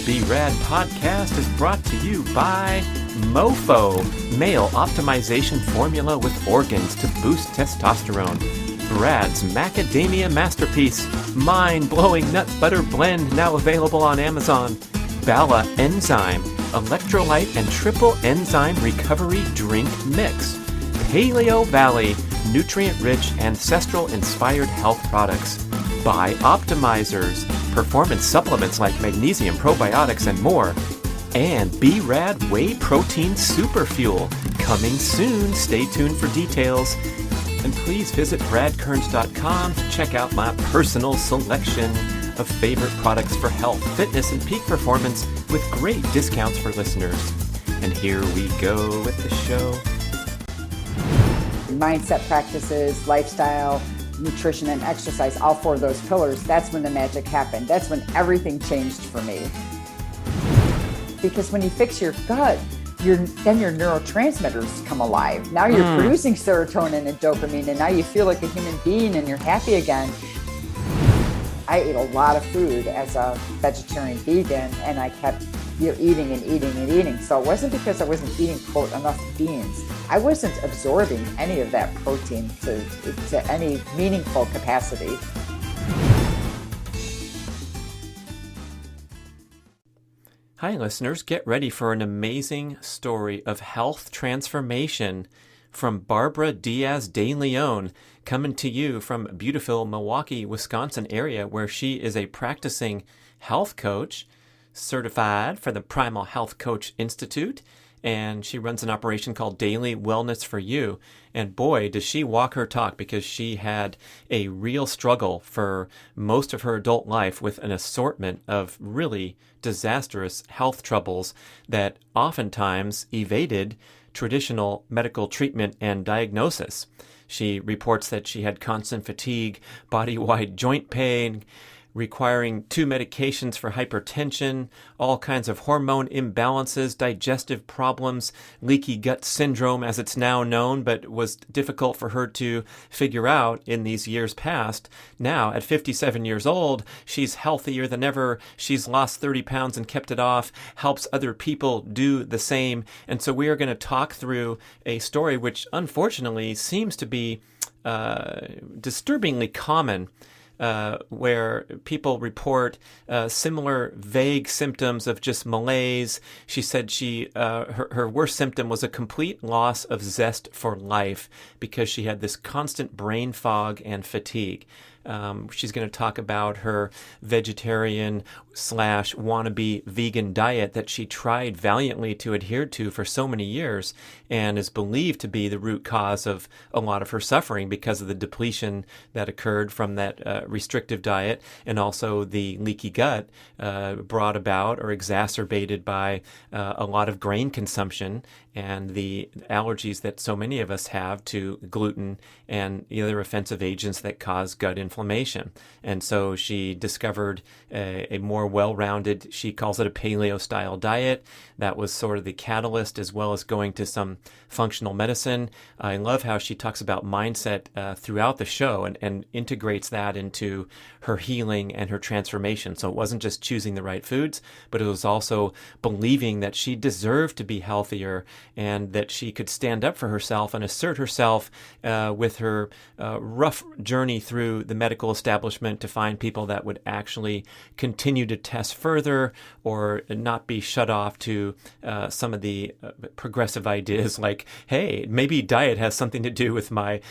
B.rad podcast is brought to you by MoFo, male optimization formula with organs to boost testosterone. B.rad's macadamia masterpiece, mind-blowing nut butter blend, now available on Amazon. Bala enzyme, electrolyte and triple enzyme recovery drink mix. Paleo Valley, nutrient-rich, ancestral-inspired health products. By Optimizers, performance supplements like magnesium, probiotics, and more. And B.rad Whey Protein Super Fuel, coming soon. Stay tuned for details. And please visit bradkearns.com to check out my personal selection of favorite products for health, fitness, and peak performance with great discounts for listeners. And here we go with the show. Mindset practices, lifestyle, nutrition, and exercise, all four of those pillars, that's when the magic happened. That's when everything changed for me. Because when you fix your gut, then your neurotransmitters come alive. Now you're producing serotonin and dopamine, and now you feel like a human being and you're happy again. I ate a lot of food as a vegetarian vegan, and I kept eating and eating and eating. So it wasn't because I wasn't eating, quote, enough beans. I wasn't absorbing any of that protein to any meaningful capacity. Hi, listeners. Get ready for an amazing story of health transformation from Barbara Diaz DeLeon, coming to you from beautiful Milwaukee, Wisconsin area, where she is a practicing health coach, certified for the Primal Health Coach Institute, and she runs an operation called Daily Wellness for You. And boy, does she walk her talk, because she had a real struggle for most of her adult life with an assortment of really disastrous health troubles that oftentimes evaded traditional medical treatment and diagnosis. She reports that she had constant fatigue, body-wide joint pain, requiring 2 medications for hypertension, all kinds of hormone imbalances, digestive problems, leaky gut syndrome as it's now known, but was difficult for her to figure out in these years past. Now, at 57 years old, she's healthier than ever. She's lost 30 pounds and kept it off, helps other people do the same. And so we are going to talk through a story which unfortunately seems to be disturbingly common, where people report similar vague symptoms of just malaise. She said her worst symptom was a complete loss of zest for life because she had this constant brain fog and fatigue. She's going to talk about her vegetarian / wannabe vegan diet that she tried valiantly to adhere to for so many years, and is believed to be the root cause of a lot of her suffering because of the depletion that occurred from that restrictive diet, and also the leaky gut brought about or exacerbated by a lot of grain consumption and the allergies that so many of us have to gluten and the other offensive agents that cause gut inflammation. And so she discovered a more well-rounded, she calls it a paleo-style diet. That was sort of the catalyst, as well as going to some functional medicine. I love how she talks about mindset throughout the show and integrates that into her healing and her transformation. So it wasn't just choosing the right foods, but it was also believing that she deserved to be healthier and that she could stand up for herself and assert herself with her rough journey through the medical establishment to find people that would actually continue to test further or not be shut off to some of the progressive ideas like, hey, maybe diet has something to do with my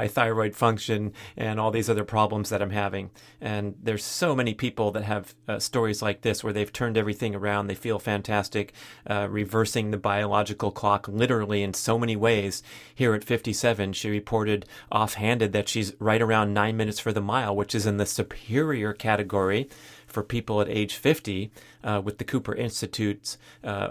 thyroid function and all these other problems that I'm having. And there's so many people that have stories like this where they've turned everything around. They feel fantastic, reversing the biological clock literally in so many ways. Here at 57, she reported offhanded that she's right around 9 minutes for the mile, which is in the superior category for people at age 50 with the Cooper Institute's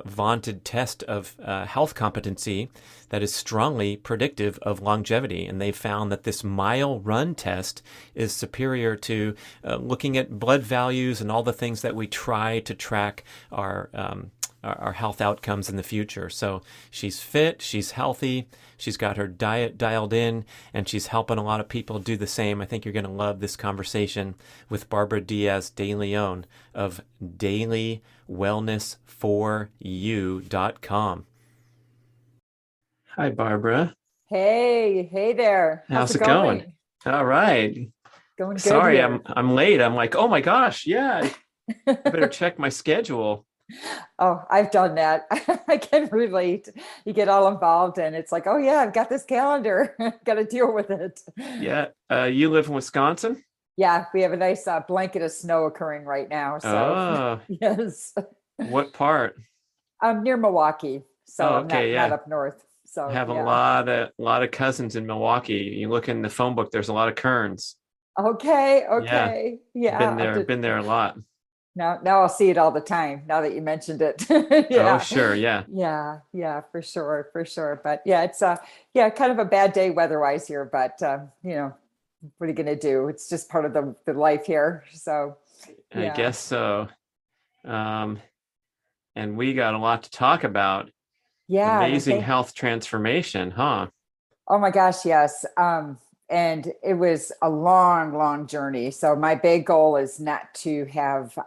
vaunted test of health competency that is strongly predictive of longevity. And they found that this mile run test is superior to looking at blood values and all the things that we try to track our health outcomes in the future. So she's fit, she's healthy, she's got her diet dialed in, and she's helping a lot of people do the same. I think you're going to love this conversation with Barbara Diaz DeLeon of Daily wellnessforyou.com. Hi, Barbara. Hey there. How's How's it it going? going? All right. Going good Sorry, here. I'm late. I'm like, oh my gosh, yeah, I better check my schedule. Oh, I've done that. I can relate. You get all involved and it's like, oh yeah, I've got this calendar. Got to deal with it. Yeah, you live in Wisconsin? Yeah, we have a nice blanket of snow occurring right now. So Oh, yes, what part? I'm near Milwaukee, so Oh, I'm okay, not yeah. up north. I So have a yeah. lot of cousins in Milwaukee. You look in the phone book, there's a lot of Kerns. Okay, Yeah, okay. Yeah, been there a lot. now I'll see it all the time now that you mentioned it. Oh, Yeah. sure, yeah. Yeah, for sure, for sure. But yeah, it's yeah, kind of a bad day weather-wise here, but what are you gonna do? It's just part of the life here. So I yeah. guess so. Um, and we got a lot to talk about. Yeah, and I Amazing think, health transformation, huh? oh my gosh, yes. And it was a long, long journey. So my big goal is not to have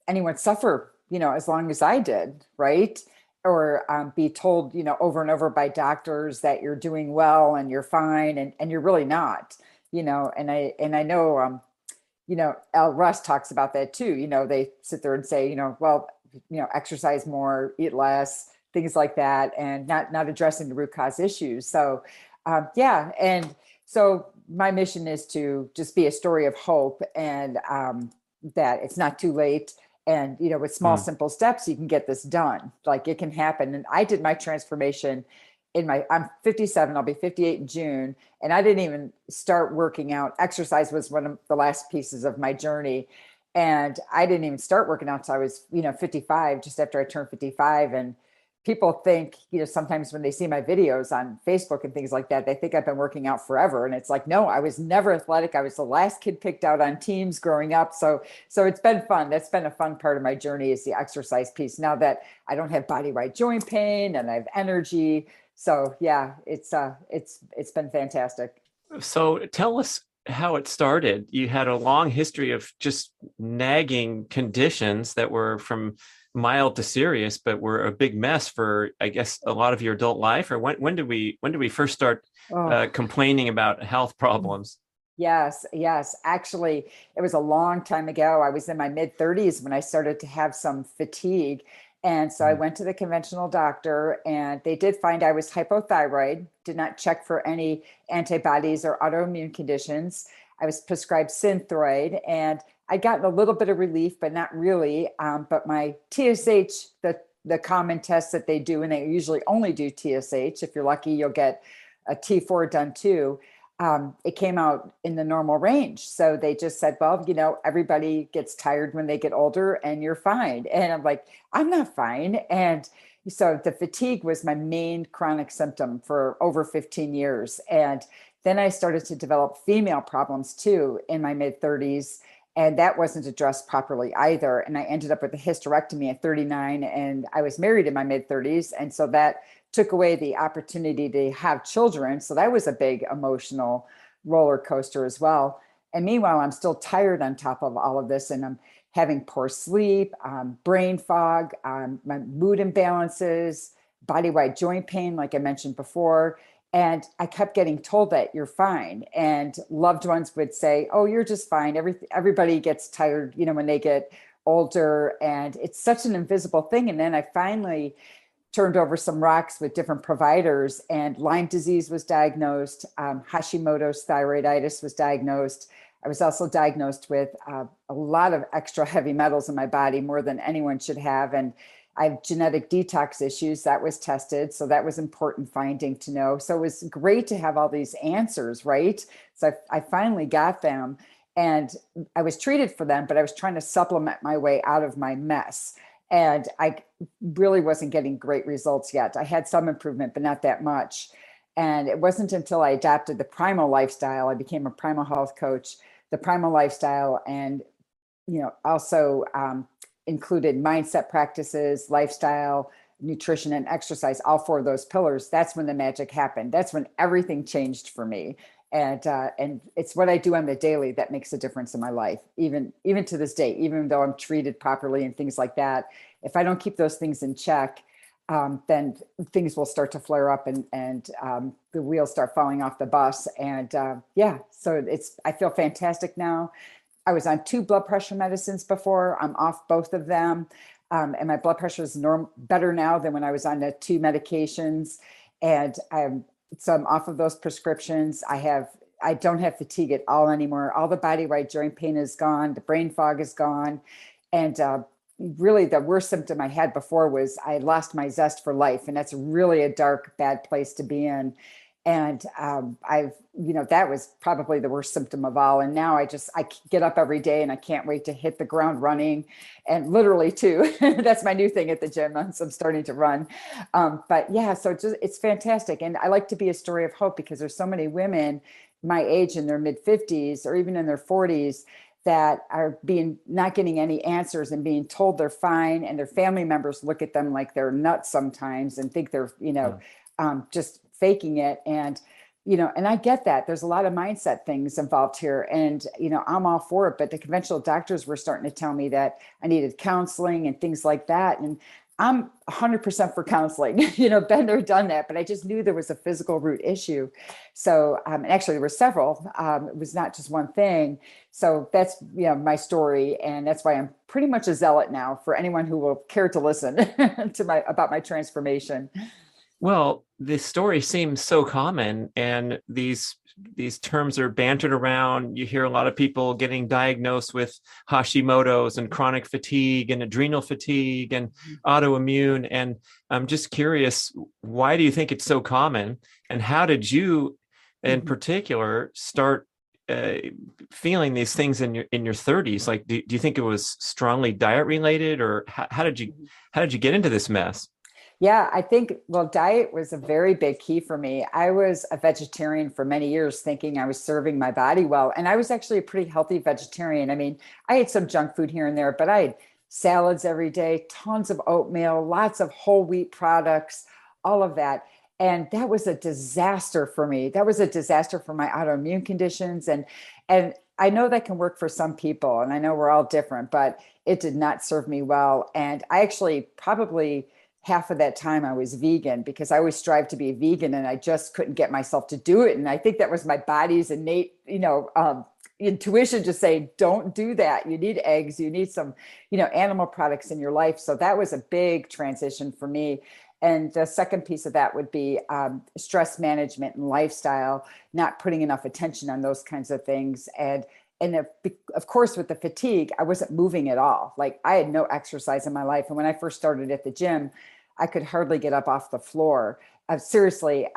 anyone suffer, as long as I did, right? Or be told, over and over by doctors that you're doing well and you're fine, and you're really not, and I know, Al Russ talks about that too. They sit there and say, well, exercise more, eat less, things like that, and not addressing the root cause issues. So, yeah, and so my mission is to just be a story of hope, and that it's not too late. And with small, Hmm. simple steps, you can get this done. Like it can happen. And I did my transformation I'm 57. I'll be 58 in June, and I didn't even start working out. Exercise was one of the last pieces of my journey. And I didn't even start working out until I was, 55, just after I turned 55. And people think, sometimes when they see my videos on Facebook and things like that, they think I've been working out forever. And it's like, no, I was never athletic. I was the last kid picked out on teams growing up. So it's been fun. That's been a fun part of my journey, is the exercise piece. Now that I don't have body-wide joint pain and I have energy. So yeah, it's been fantastic. So tell us how it started. You had a long history of just nagging conditions that were from mild to serious, but were a big mess for, I guess, a lot of your adult life. Or when did we first start Oh, complaining about health problems? yes, yes. Actually, it was a long time ago. I was in my mid 30s when I started to have some fatigue. And so I Mm. went to the conventional doctor, and they did find I was hypothyroid, did not check for any antibodies or autoimmune conditions. I was prescribed Synthroid, and I'd gotten a little bit of relief, but not really. But my TSH, the common test that they do, and they usually only do TSH. If you're lucky, you'll get a T4 done too. It came out in the normal range. So they just said, well, everybody gets tired when they get older and you're fine. And I'm like, I'm not fine. And so the fatigue was my main chronic symptom for over 15 years. And then I started to develop female problems too in my mid 30s. And that wasn't addressed properly either. And I ended up with a hysterectomy at 39, and I was married in my mid 30s. And so that took away the opportunity to have children. So that was a big emotional roller coaster as well. And meanwhile, I'm still tired on top of all of this, and I'm having poor sleep, brain fog, my mood imbalances, body wide joint pain, like I mentioned before. And I kept getting told that you're fine. And loved ones would say, oh, you're just fine. Everybody gets tired, when they get older. And it's such an invisible thing. And then I finally turned over some rocks with different providers, and Lyme disease was diagnosed. Hashimoto's thyroiditis was diagnosed. I was also diagnosed with a lot of extra heavy metals in my body, more than anyone should have. And I have genetic detox issues. That was tested. So that was important finding to know. So it was great to have all these answers, right? So I finally got them, and I was treated for them, but I was trying to supplement my way out of my mess. And I really wasn't getting great results yet. I had some improvement, but not that much. And it wasn't until I adapted the Primal lifestyle, I became a Primal health coach, the Primal lifestyle, and also included mindset practices, lifestyle, nutrition, and exercise, all four of those pillars. That's when the magic happened. That's when everything changed for me. And it's what I do on the daily that makes a difference in my life, even to this day, even though I'm treated properly and things like that. if I don't keep those things in check, then things will start to flare up and the wheels start falling off the bus. And so I feel fantastic now. I was on 2 blood pressure medicines before. I'm off both of them. And my blood pressure is better now than when I was on the 2 medications. And so I'm off of those prescriptions. I don't have fatigue at all anymore. All the body-wide joint pain is gone. The brain fog is gone. And really the worst symptom I had before was I lost my zest for life. And that's really a dark, bad place to be in. And that was probably the worst symptom of all. And now I get up every day and I can't wait to hit the ground running, and literally too. That's my new thing at the gym. I'm starting to run. So it's fantastic. And I like to be a story of hope because there's so many women my age in their mid 50s or even in their 40s that are not getting any answers and being told they're fine. And their family members look at them like they're nuts sometimes and think they're, just faking it. And I get that there's a lot of mindset things involved here, and, I'm all for it, but the conventional doctors were starting to tell me that I needed counseling and things like that. And I'm 100% for counseling, been there, done that, but I just knew there was a physical root issue. So, actually there were several, it was not just one thing. So that's, my story. And that's why I'm pretty much a zealot now for anyone who will care to listen about my transformation. Well, this story seems so common, and these terms are bantered around. You hear a lot of people getting diagnosed with Hashimoto's and chronic fatigue and adrenal fatigue and autoimmune. And I'm just curious, why do you think it's so common? And how did you, in particular, start feeling these things in your 30s? Like, do you think it was strongly diet related, or how did you get into this mess? Yeah, I think, diet was a very big key for me. I was a vegetarian for many years, thinking I was serving my body well. And I was actually a pretty healthy vegetarian. I mean, I ate some junk food here and there, but I had salads every day, tons of oatmeal, lots of whole wheat products, all of that. And that was a disaster for me. That was a disaster for my autoimmune conditions. And I know that can work for some people, and I know we're all different, but it did not serve me well. And I actually probably half of that time I was vegan because I always strive to be vegan, and I just couldn't get myself to do it. And I think that was my body's innate, intuition to say, don't do that. You need eggs, you need some, animal products in your life. So that was a big transition for me. And the second piece of that would be stress management and lifestyle, not putting enough attention on those kinds of things. And of course, with the fatigue, I wasn't moving at all. Like, I had no exercise in my life. And when I first started at the gym, I could hardly get up off the floor. Seriously,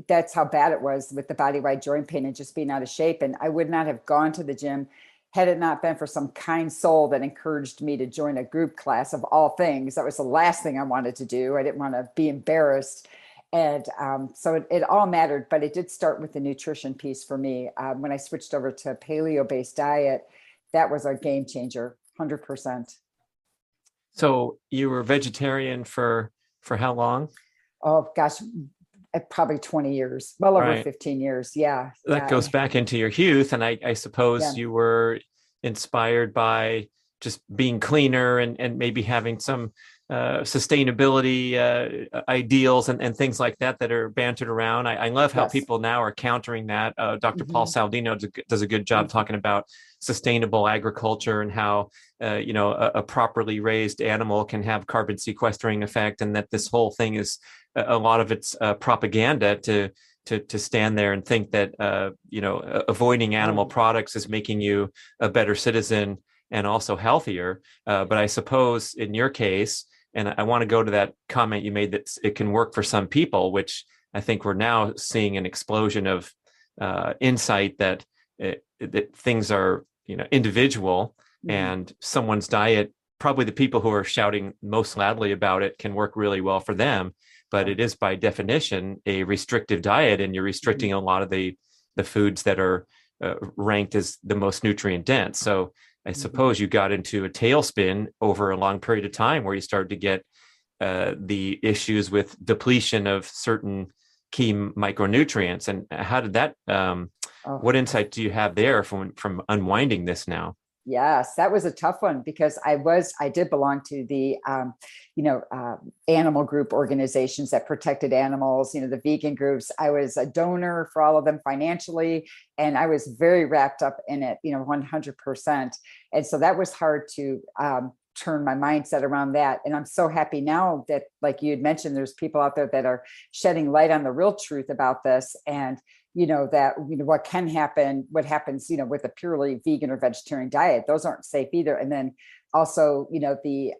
that's how bad it was with the body-wide joint pain and just being out of shape. And I would not have gone to the gym had it not been for some kind soul that encouraged me to join a group class, of all things. That was the last thing I wanted to do. I didn't want to be embarrassed. And so it all mattered, but it did start with the nutrition piece for me. When I switched over to a paleo-based diet, that was a game changer, 100%. So you were vegetarian for how long? Oh gosh, probably 20 years, well over 15 years. Yeah. That goes back into your youth. And I suppose you were inspired by just being cleaner and maybe having some sustainability ideals and things like that are bantered around. I love how people now are countering that. Dr. Paul Saldino does a good job talking about sustainable agriculture and how a properly raised animal can have carbon sequestering effect, and that this whole thing is a lot of it's propaganda to stand there and think that avoiding animal products is making you a better citizen and also healthier. But I suppose in your case, and I want to go to that comment you made that it can work for some people, which I think we're now seeing an explosion of insight that things are individual, and someone's diet, probably the people who are shouting most loudly about it, can work really well for them. But it is by definition a restrictive diet, and you're restricting a lot of the foods that are ranked as the most nutrient dense. So I suppose you got into a tailspin over a long period of time where you started to get the issues with depletion of certain key micronutrients. And how did that, what insight do you have there from unwinding this now? Yes, that was a tough one because I did belong to the, animal group organizations that protected animals, the vegan groups. I was a donor for all of them financially, and I was very wrapped up in it, 100%. And so that was hard to turn my mindset around that. And I'm so happy now that, like you had mentioned, there's people out there that are shedding light on the real truth about this. And what can happen, what happens, with a purely vegan or vegetarian diet, those aren't safe either. And then also, the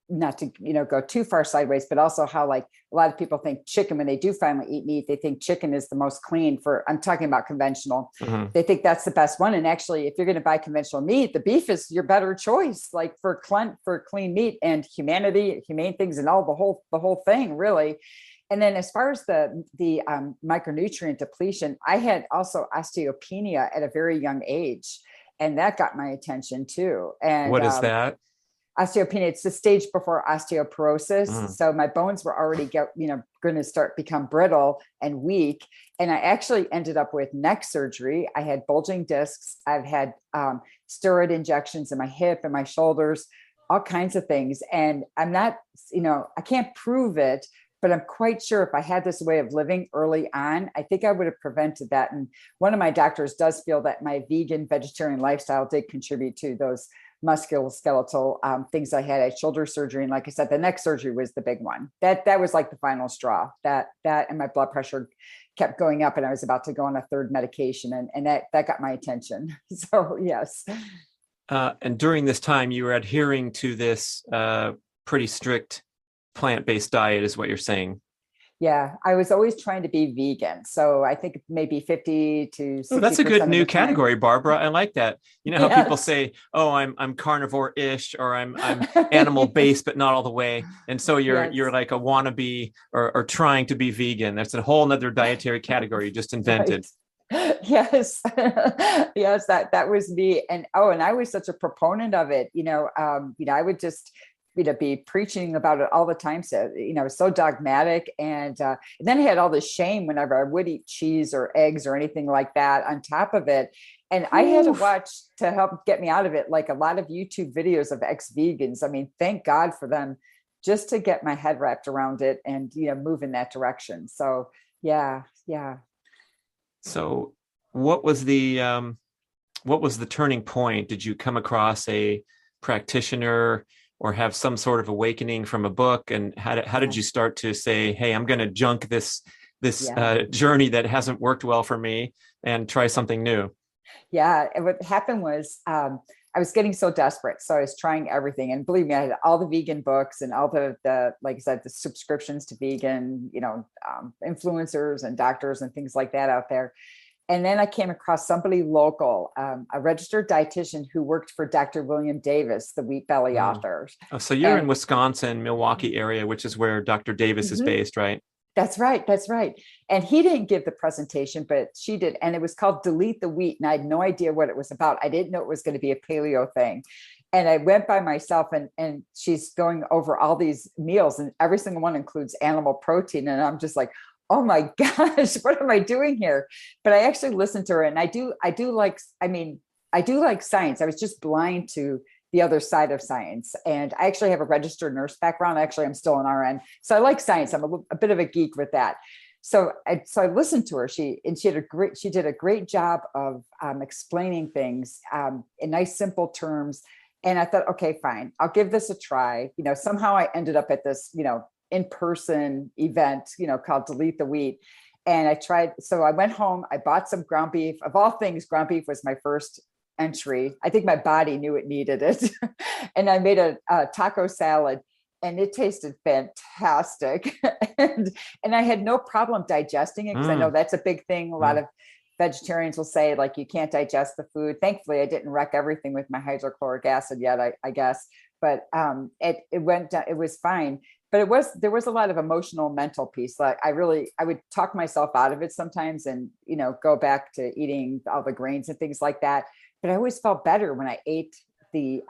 not to, go too far sideways, but also how like a lot of people think chicken, when they do finally eat meat, they think chicken is the most clean I'm talking about conventional. Mm-hmm. They think that's the best one. And actually, if you're going to buy conventional meat, the beef is your better choice, like for clean meat and humane things and all the whole thing really. And then as far as the micronutrient depletion, I had also osteopenia at a very young age, and that got my attention too. And what is that? Osteopenia, it's the stage before osteoporosis. So my bones were already going to become brittle and weak. And I actually ended up with neck surgery. I had bulging discs. I've had steroid injections in my hip and my shoulders, all kinds of things. And I'm not, I can't prove it, but I'm quite sure if I had this way of living early on, I think I would have prevented that. And one of my doctors does feel that my vegan vegetarian lifestyle did contribute to those musculoskeletal things I had. I had shoulder surgery. And like I said, the neck surgery was the big one. That was like the final straw. That and my blood pressure kept going up, and I was about to go on a third medication. And that got my attention. So yes. And during this time, you were adhering to this pretty strict plant-based diet, is what you're saying. Yeah, I was always trying to be vegan. So I think maybe 50 to 60%. Oh, that's a good new category, Barbara. I like that. You know how people say, "Oh, I'm carnivore-ish," or I'm animal-based, but not all the way. And so you're like a wannabe or trying to be vegan. That's a whole nother dietary category you just invented. Right. Yes. Yes, that was me. And I was such a proponent of it. I would just be preaching about it all the time. So, so dogmatic. And then I had all this shame whenever I would eat cheese or eggs or anything like that on top of it. And I had to watch to help get me out of it, like a lot of YouTube videos of ex-vegans. I mean, thank God for them, just to get my head wrapped around it and, move in that direction. So yeah. So what was the turning point? Did you come across a practitioner or have some sort of awakening from a book? And how did you start to say, hey, I'm going to junk this journey that hasn't worked well for me and try something new? Yeah. And what happened was, I was getting so desperate. So I was trying everything. And believe me, I had all the vegan books and all the like I said, the subscriptions to vegan, influencers and doctors and things like that out there. And then I came across somebody local, a registered dietitian who worked for Dr. William Davis, the Wheat Belly author. Oh, so you're in Wisconsin, Milwaukee area, which is where Dr. Davis is based, right? That's right. That's right. And he didn't give the presentation, but she did. And it was called Delete the Wheat. And I had no idea what it was about. I didn't know it was going to be a paleo thing. And I went by myself, and she's going over all these meals, and every single one includes animal protein. And I'm just like, oh my gosh, what am I doing here? But I actually listened to her, and I do like science. I was just blind to the other side of science. And I actually have a registered nurse background. Actually, I'm still an RN. So I like science. I'm a bit of a geek with that. So I listened to her. She did a great job of explaining things in nice, simple terms. And I thought, okay, fine, I'll give this a try. Somehow I ended up at this, in-person event, called Delete the Wheat. And I tried, so I went home, I bought some ground beef. Of all things, ground beef was my first entry. I think my body knew it needed it. And I made a taco salad, and it tasted fantastic. and I had no problem digesting it, because I know that's a big thing. A lot of vegetarians will say, like, you can't digest the food. Thankfully, I didn't wreck everything with my hydrochloric acid yet, I guess. But it went down, it was fine. But there was a lot of emotional, mental piece. Like I would talk myself out of it sometimes, and, go back to eating all the grains and things like that. But I always felt better when I ate the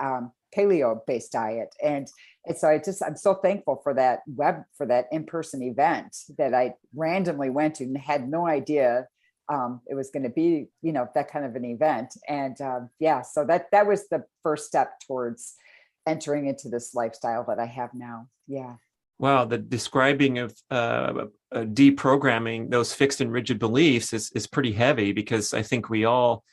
paleo-based diet. And so I'm so thankful for that in-person event that I randomly went to and had no idea it was going to be, that kind of an event. And so that was the first step towards entering into this lifestyle that I have now. Yeah. Wow, the describing of deprogramming those fixed and rigid beliefs is pretty heavy, because I think we all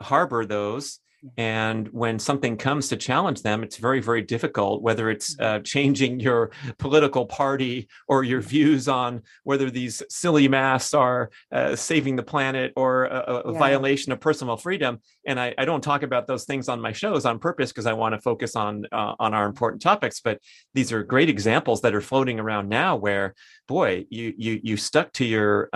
harbor those. And when something comes to challenge them, it's very, very difficult, whether it's changing your political party or your views on whether these silly masks are saving the planet or a violation of personal freedom. And I don't talk about those things on my shows on purpose, because I want to focus on our important topics. But these are great examples that are floating around now where, boy, you stuck to your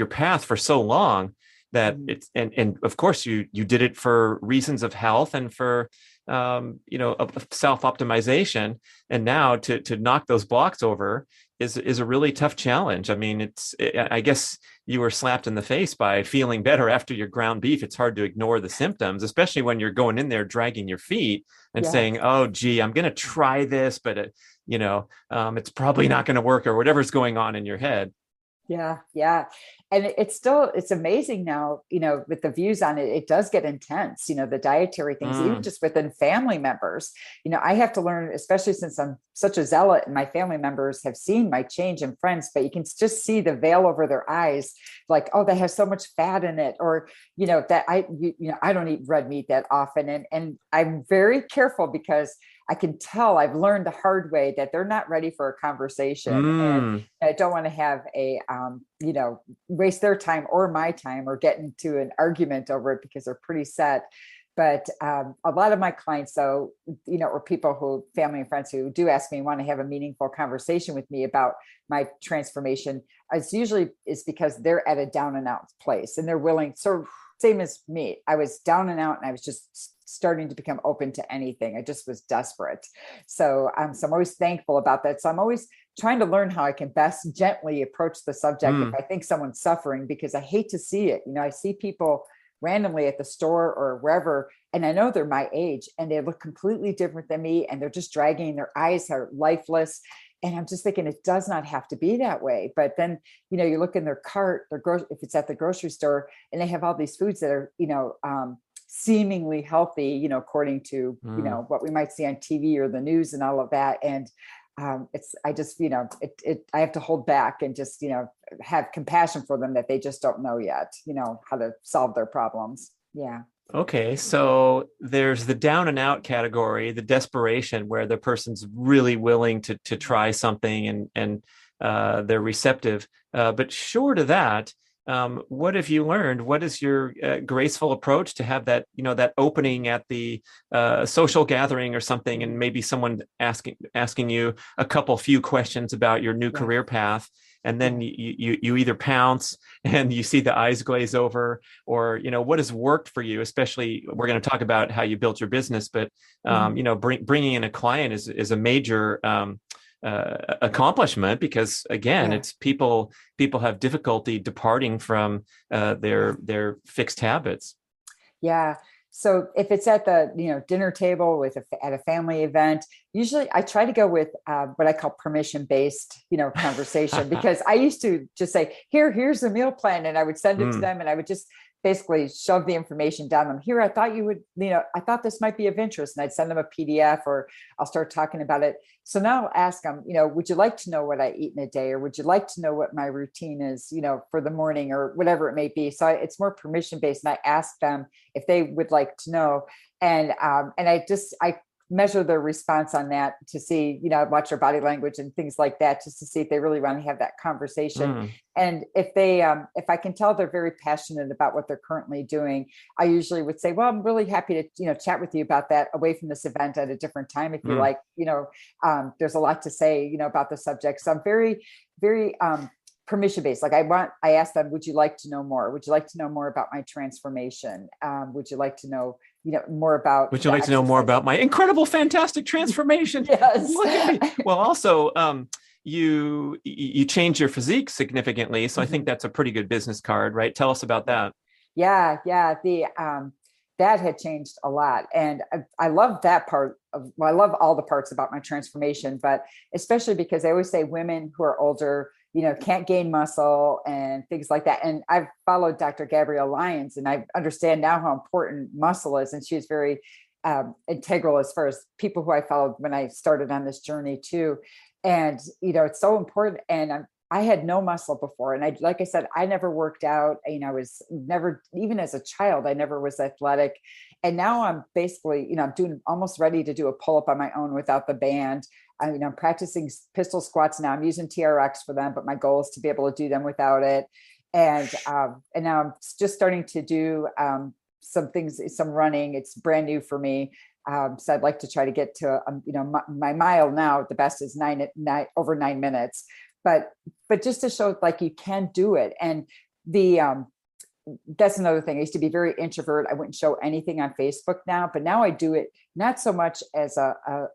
path for so long that it's, and of course you did it for reasons of health and for of self-optimization, and now to knock those blocks over is a really tough challenge. I mean, I guess you were slapped in the face by feeling better after your ground beef. It's hard to ignore the symptoms, especially when you're going in there dragging your feet and saying, oh gee, I'm going to try this, but it's probably not going to work, or whatever's going on in your head. Yeah. Yeah. And it's amazing now, with the views on it, it does get intense, the dietary things, even just within family members. I have to learn, especially since I'm such a zealot and my family members have seen my change in friends, but you can just see the veil over their eyes, like, oh, they have so much fat in it, or, that I don't eat red meat that often. And I'm very careful, because I can tell, I've learned the hard way, that they're not ready for a conversation. And I don't want to have waste their time or my time, or get into an argument over it, because they're pretty set. But a lot of my clients, though, or people family and friends who do ask me, want to have a meaningful conversation with me about my transformation, it's usually because they're at a down and out place, and they're willing. So same as me, I was down and out, and I was just starting to become open to anything. I just was desperate. So I'm always thankful about that. So I'm always trying to learn how I can best gently approach the subject if I think someone's suffering, because I hate to see it. I see people randomly at the store or wherever, and I know they're my age, and they look completely different than me, and they're just dragging, their eyes are lifeless. And I'm just thinking, it does not have to be that way. But then, you look in their cart, if it's at the grocery store, and they have all these foods that are, seemingly healthy, according to, what we might see on TV or the news and all of that. And I have to hold back and just, have compassion for them, that they just don't know yet, how to solve their problems. Yeah. Okay. So there's the down and out category, the desperation, where the person's really willing to try something and they're receptive. But short of that, what have you learned? What is your graceful approach to have that, that opening at the social gathering or something, and maybe someone asking you a few questions about your new career path, and then you either pounce and you see the eyes glaze over, or what has worked for you? Especially, we're going to talk about how you built your business, but bringing in a client is a major accomplishment, because again, it's people have difficulty departing from their fixed habits. Yeah. So if it's at the dinner table at a family event, usually I try to go with what I call permission-based conversation, because I used to just say, here's the meal plan, and I would send it to them, and I would just basically shove the information down them. Here, I thought you would, I thought this might be of interest, and I'd send them a PDF, or I'll start talking about it. So now I'll ask them, would you like to know what I eat in a day, or would you like to know what my routine is, for the morning, or whatever it may be. So it's more permission-based, and I ask them if they would like to know. And I measure their response on that to see, watch their body language and things like that, just to see if they really want to have that conversation. And if I can tell they're very passionate about what they're currently doing, I usually would say, well, I'm really happy to, chat with you about that away from this event at a different time, if you like. There's a lot to say, about the subject. So I'm very, very, permission-based. Like I asked them, would you like to know more? Would you like to know more about my transformation? Would you like to know, more about, would you like to know more about my incredible, fantastic transformation? Yes. Look at me. Well, also, you change your physique significantly. So I think that's a pretty good business card, right? Tell us about that. Yeah. Yeah. That had changed a lot. And I love that part I love all the parts about my transformation, but especially because I always say women who are older, can't gain muscle and things like that. And I've followed Dr. Gabrielle Lyons, and I understand now how important muscle is. And she was very integral as far as people who I followed when I started on this journey too. And, it's so important. And I had no muscle before. And like I said, I never worked out. I was never, even as a child, I never was athletic. And now I'm basically, I'm doing almost ready to do a pull-up on my own without the band. I'm practicing pistol squats now. I'm using TRX for them, but my goal is to be able to do them without it. And now I'm just starting to do some things, some running. It's brand new for me. So I'd like to try to get to, my mile now, the best is over 9 minutes. But just to show like you can do it. And that's another thing. I used to be very introvert. I wouldn't show anything on Facebook now, but now I do it not so much as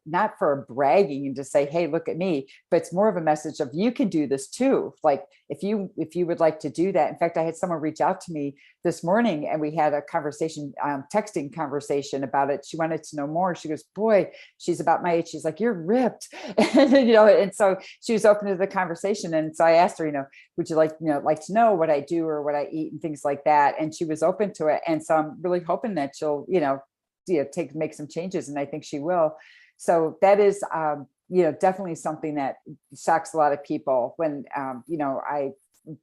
not for bragging and to say, hey, look at me, but it's more of a message of you can do this too. Like if you would like to do that. In fact, I had someone reach out to me this morning and we had a conversation, texting conversation about it. She wanted to know more. She goes, boy, she's about my age. She's like, you're ripped. And so she was open to the conversation. And so I asked her, would you like to know what I do or what I eat and things like that. And she was open to it. And so I'm really hoping that she'll, make some changes. And I think she will. So that is, definitely something that shocks a lot of people when,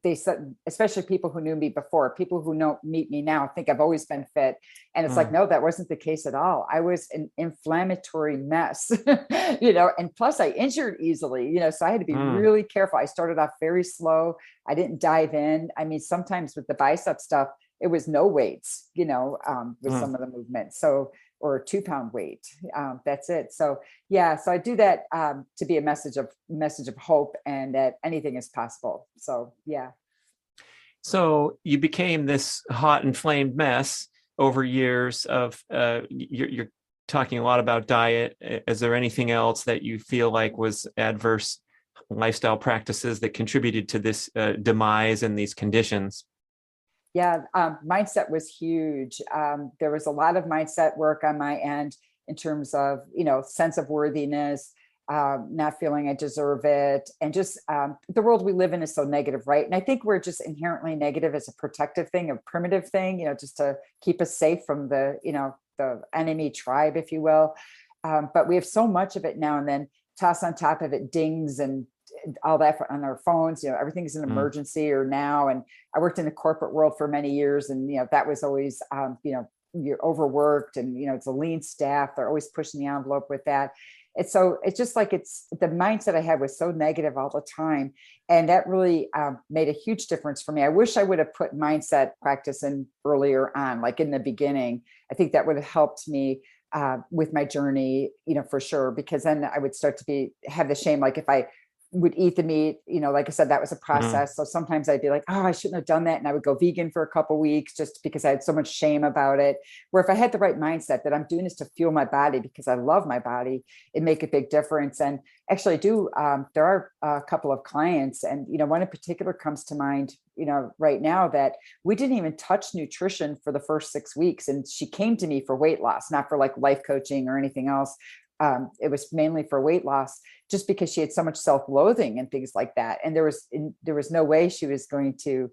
they said, especially people who knew me before, people who meet me now think I've always been fit. And it's like, no, that wasn't the case at all. I was an inflammatory mess, and plus I injured easily, so I had to be really careful. I started off very slow. I didn't dive in. I mean, sometimes with the bicep stuff, it was no weights, with some of the movements. So, or a 2-pound weight. That's it. So yeah, so I do that to be a message of hope and that anything is possible. So yeah. So you became this hot, inflamed mess over years of you're talking a lot about diet. Is there anything else that you feel like was adverse lifestyle practices that contributed to this demise and these conditions? Yeah, mindset was huge. There was a lot of mindset work on my end in terms of, sense of worthiness, not feeling I deserve it. And just the world we live in is so negative, right? And I think we're just inherently negative as a protective thing, a primitive thing, just to keep us safe from the enemy tribe, if you will. But we have so much of it now, and then toss on top of it dings and all that on our phones, everything's an emergency or now. And I worked in the corporate world for many years. And, that was always, you're overworked and, it's a lean staff. They're always pushing the envelope with that. And so it's just like, the mindset I had was so negative all the time. And that really made a huge difference for me. I wish I would have put mindset practice in earlier on, like in the beginning. I think that would have helped me with my journey, for sure, because then I would start to have the shame. Like if I would eat the meat, like I said, that was a process. So sometimes I'd be like, oh, I shouldn't have done that. And I would go vegan for a couple of weeks just because I had so much shame about it. Where if I had the right mindset that I'm doing this to fuel my body because I love my body, it'd make a big difference. And actually there are a couple of clients, and, one in particular comes to mind, right now, that we didn't even touch nutrition for the first 6 weeks. And she came to me for weight loss, not for like life coaching or anything else. It was mainly for weight loss, just because she had so much self-loathing and things like that. And there was no way she was going to,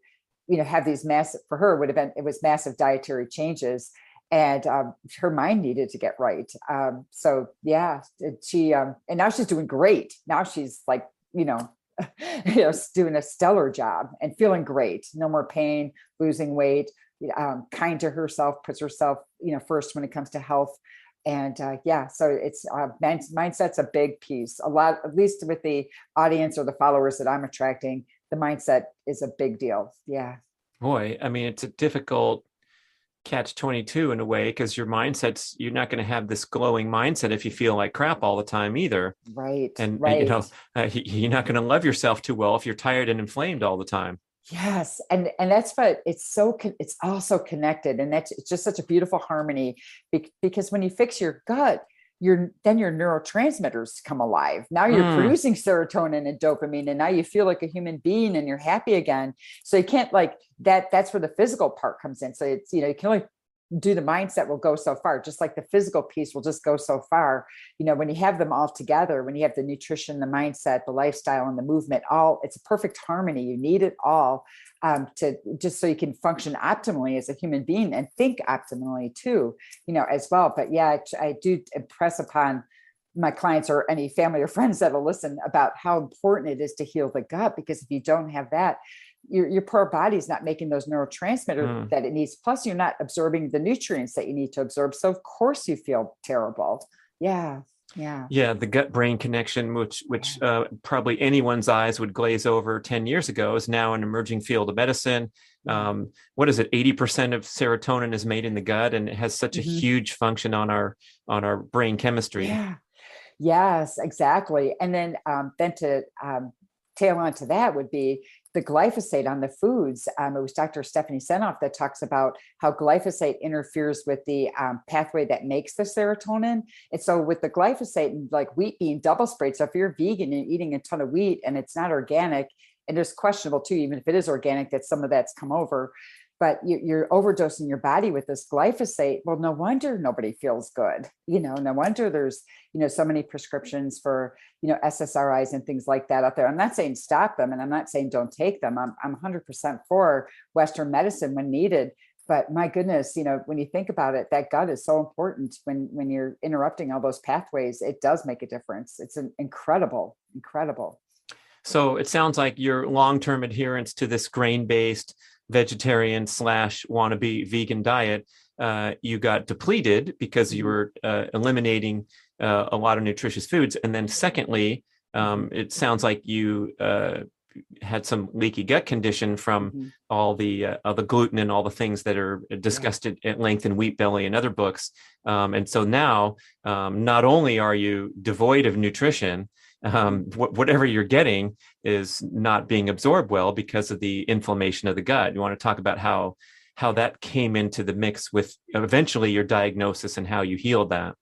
have these massive, for her it was massive dietary changes, and her mind needed to get right. So yeah, she, and now she's doing great. Now she's like, doing a stellar job and feeling great. No more pain, losing weight, kind to herself, puts herself, first when it comes to health. And so it's mindset's a big piece. A lot, at least with the audience or the followers that I'm attracting, the mindset is a big deal. Yeah. Boy, I mean, it's a difficult catch-22 in a way, because you're not going to have this glowing mindset if you feel like crap all the time either. Right. And right. You're not going to love yourself too well if you're tired and inflamed all the time. Yes. And that's what it's also connected. And it's just such a beautiful harmony, because when you fix your gut, then your neurotransmitters come alive. Now you're producing serotonin and dopamine, and now you feel like a human being and you're happy again. So you can't like that. That's where the physical part comes in. So it's, you can only do the mindset will go so far, just like the physical piece will just go so far. When you have them all together, when you have the nutrition, the mindset, the lifestyle, and the movement, all, it's a perfect harmony. You need it all to just so you can function optimally as a human being and think optimally too, as well. But yeah, I do impress upon my clients or any family or friends that'll listen about how important it is to heal the gut, because if you don't have that, your poor body's not making those neurotransmitters that it needs. Plus, you're not absorbing the nutrients that you need to absorb. So of course you feel terrible. Yeah. Yeah, the gut-brain connection, which probably anyone's eyes would glaze over 10 years ago, is now an emerging field of medicine. What is it? 80% of serotonin is made in the gut, and it has such a huge function on our brain chemistry. Yeah. Yes, exactly. And then to tail on to that would be the glyphosate on the foods. It was Dr. Stephanie Senoff that talks about how glyphosate interferes with the pathway that makes the serotonin. And so with the glyphosate, like wheat being double sprayed, so if you're vegan and eating a ton of wheat and it's not organic, and there's questionable too, even if it is organic, that some of that's come over, but you're overdosing your body with this glyphosate. Well, no wonder nobody feels good. No wonder there's, so many prescriptions for, SSRIs and things like that out there. I'm not saying stop them, and I'm not saying don't take them. I'm 100% for Western medicine when needed. But my goodness, when you think about it, that gut is so important when you're interrupting all those pathways. It does make a difference. It's an incredible. So it sounds like your long-term adherence to this grain-based vegetarian / wannabe vegan diet, you got depleted because you were eliminating a lot of nutritious foods. And then secondly, it sounds like you had some leaky gut condition from all the gluten and all the things that are discussed at length in Wheat Belly and other books. And so now, not only are you devoid of nutrition, whatever you're getting is not being absorbed well because of the inflammation of the gut. You want to talk about how that came into the mix with eventually your diagnosis and how you healed that?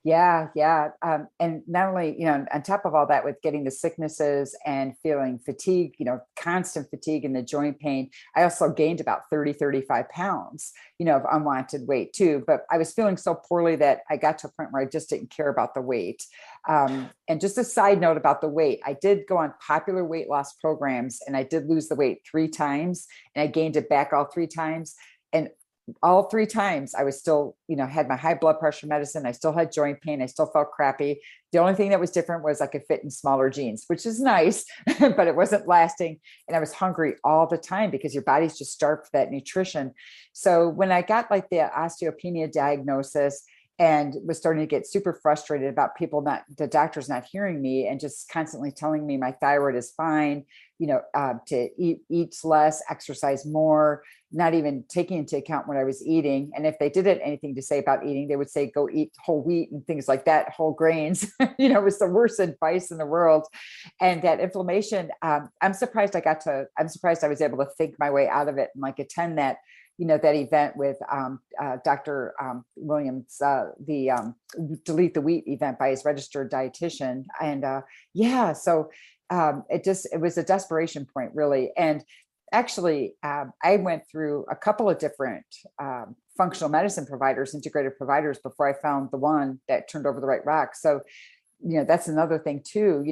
Yeah. And not only, on top of all that, with getting the sicknesses and feeling fatigue, constant fatigue and the joint pain, I also gained about 35 pounds, of unwanted weight too. But I was feeling so poorly that I got to a point where I just didn't care about the weight. And just a side note about the weight, I did go on popular weight loss programs, and I did lose the weight 3 times, and I gained it back all 3 times. And all 3 times I was still, had my high blood pressure medicine. I still had joint pain. I still felt crappy. The only thing that was different was I could fit in smaller jeans, which is nice, but it wasn't lasting. And I was hungry all the time because your body's just starved for that nutrition. So when I got like the osteopenia diagnosis and was starting to get super frustrated about the doctors not hearing me and just constantly telling me my thyroid is fine, to eat less, exercise more, not even taking into account what I was eating. And if they did have anything to say about eating, they would say, go eat whole wheat and things like that, whole grains. It was the worst advice in the world. And that inflammation, I'm surprised I was able to think my way out of it and like attend that event with Dr. Williams, the Delete the Wheat event by his registered dietitian. And so it was a desperation point, really. And actually, I went through a couple of different functional medicine providers, integrated providers, before I found the one that turned over the right rock. So, that's another thing too.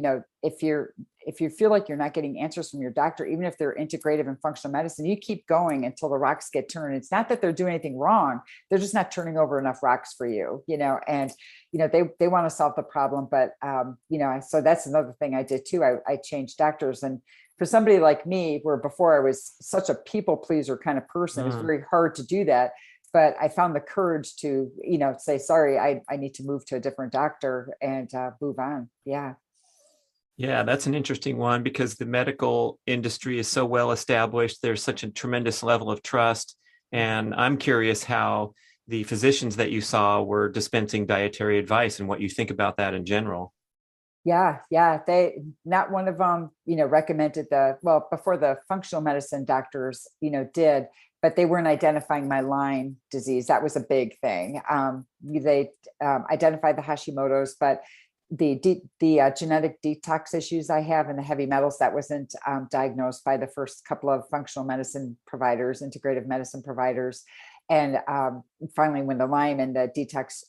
If you feel like you're not getting answers from your doctor, even if they're integrative and functional medicine, you keep going until the rocks get turned. It's not that they're doing anything wrong. They're just not turning over enough rocks for you, and, they want to solve the problem. But, so that's another thing I did too. I changed doctors. And for somebody like me, where before I was such a people pleaser kind of person, it was very hard to do that. But I found the courage to, say, sorry, I need to move to a different doctor and move on. Yeah. Yeah, that's an interesting one because the medical industry is so well established. There's such a tremendous level of trust. And I'm curious how the physicians that you saw were dispensing dietary advice and what you think about that in general. Yeah. Not one of them, recommended before the functional medicine doctors, did, but they weren't identifying my Lyme disease. That was a big thing. They identified the Hashimoto's, but the genetic detox issues I have and the heavy metals, that wasn't diagnosed by the first couple of functional medicine providers, integrative medicine providers. And finally, when the Lyme and the Detox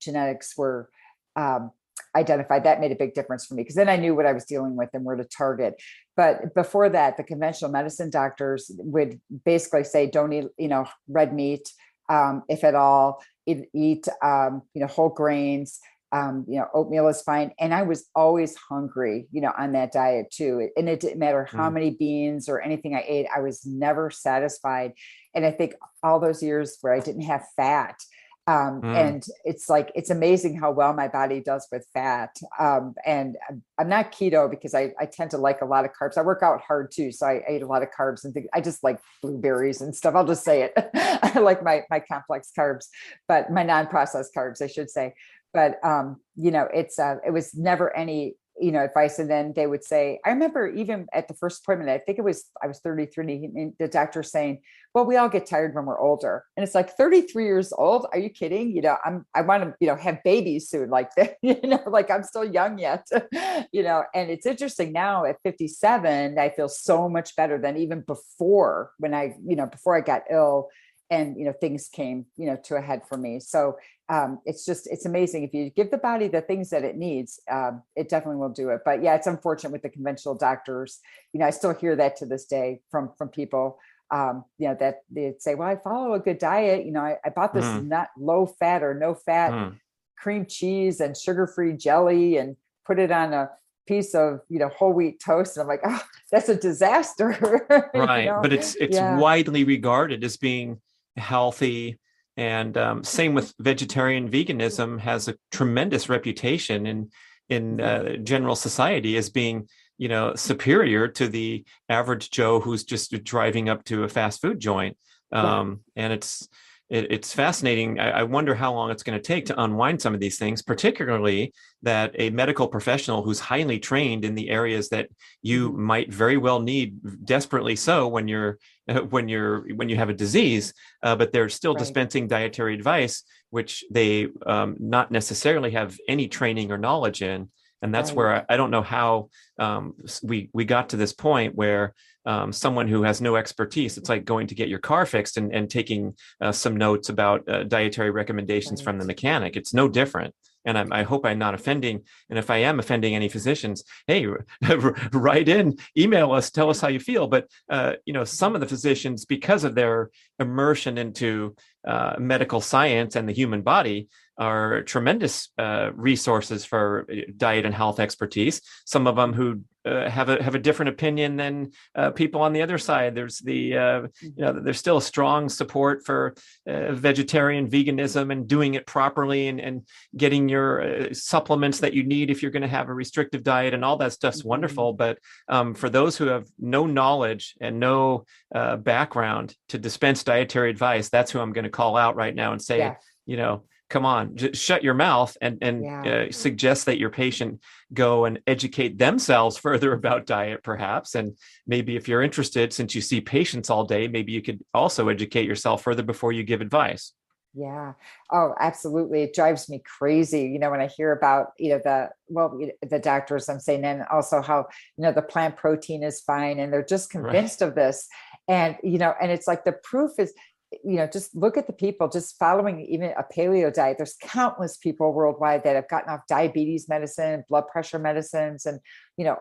genetics were identified, that made a big difference for me, because then I knew what I was dealing with and where to target. But before that, the conventional medicine doctors would basically say, don't eat, red meat, if at all, eat, whole grains, oatmeal is fine. And I was always hungry, on that diet too. And it didn't matter how many beans or anything I ate, I was never satisfied. And I think all those years where I didn't have fat, and it's amazing how well my body does with fat. And I'm not keto because I tend to like a lot of carbs. I work out hard too. So I ate a lot of carbs and I just like blueberries and stuff. I'll just say it. I like my complex carbs, but my non-processed carbs, I should say. But, it was never any, advice. And then they would say, I remember even at the first appointment, I was 33, and the doctor saying, well, we all get tired when we're older. And it's like, 33 years old. Are you kidding? I want to, have babies soon, like that, like I'm still young yet, and it's interesting now at 57, I feel so much better than even before before I got ill and, things came, to a head for me. So it's amazing. If you give the body the things that it needs, it definitely will do it. But yeah, it's unfortunate with the conventional doctors. I still hear that to this day from people, that they'd say, well, I follow a good diet. I bought this not low fat or no fat cream cheese and sugar-free jelly and put it on a piece of, whole wheat toast. And I'm like, oh, that's a disaster. Right. But it's widely regarded as being healthy. And same with vegetarian veganism, has a tremendous reputation in general society as being, superior to the average Joe who's just driving up to a fast food joint. And it's fascinating. I wonder how long it's going to take to unwind some of these things, particularly that a medical professional who's highly trained in the areas that you might very well need desperately so when you have a disease, but they're still dispensing dietary advice, which they not necessarily have any training or knowledge in. And that's where I don't know how we got to this point where someone who has no expertise, it's like going to get your car fixed and taking some notes about dietary recommendations from the mechanic. It's no different. And I hope I'm not offending. And if I am offending any physicians, hey, write in, email us, tell us how you feel. But, some of the physicians, because of their immersion into medical science and the human body, are tremendous resources for diet and health expertise. Some of them who have a different opinion than people on the other side. There's there's still a strong support for vegetarian veganism and doing it properly and getting your supplements that you need if you're going to have a restrictive diet, and all that stuff's wonderful. But for those who have no knowledge and no background to dispense dietary advice, that's who I'm going to call out right now and say, come on, just shut your mouth and suggest that your patient go and educate themselves further about diet, perhaps. And maybe if you're interested, since you see patients all day, maybe you could also educate yourself further before you give advice. Yeah. Oh, absolutely. It drives me crazy, when I hear about, the doctors, I'm saying, and also how, the plant protein is fine and they're just convinced of this. And, and it's like the proof is, just look at the people just following even a paleo diet. There's countless people worldwide that have gotten off diabetes medicine, blood pressure medicines, and,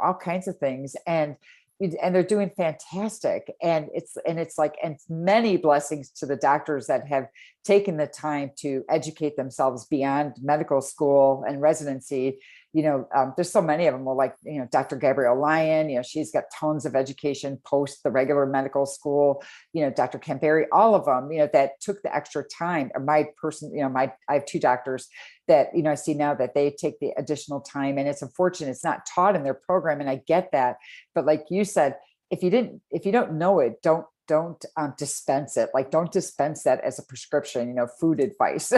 all kinds of things. And they're doing fantastic. And it's many blessings to the doctors that have taken the time to educate themselves beyond medical school and residency. There's so many of them. Well, like, Dr. Gabrielle Lyon, she's got tons of education post the regular medical school, Dr. Campbell, all of them, that took the extra time. Or my person, I have two doctors that, I see now that they take the additional time, and it's unfortunate it's not taught in their program. And I get that. But like you said, if you don't know it, don't dispense it. Like, don't dispense that as a prescription, food advice,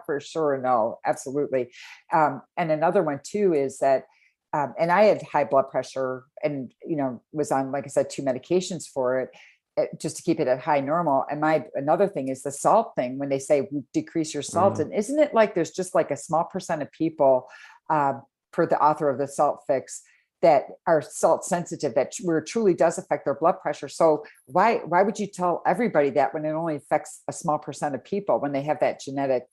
for sure. No, absolutely. And another one too, is that, and I had high blood pressure and, was on, like I said, 2 medications for it, just to keep it at high normal. And another thing is the salt thing, when they say decrease your salt. And isn't it like, there's just like a small percent of people, per the author of the Salt Fix, that are salt sensitive, that where it truly does affect their blood pressure. So why would you tell everybody that when it only affects a small percent of people, when they have that genetic,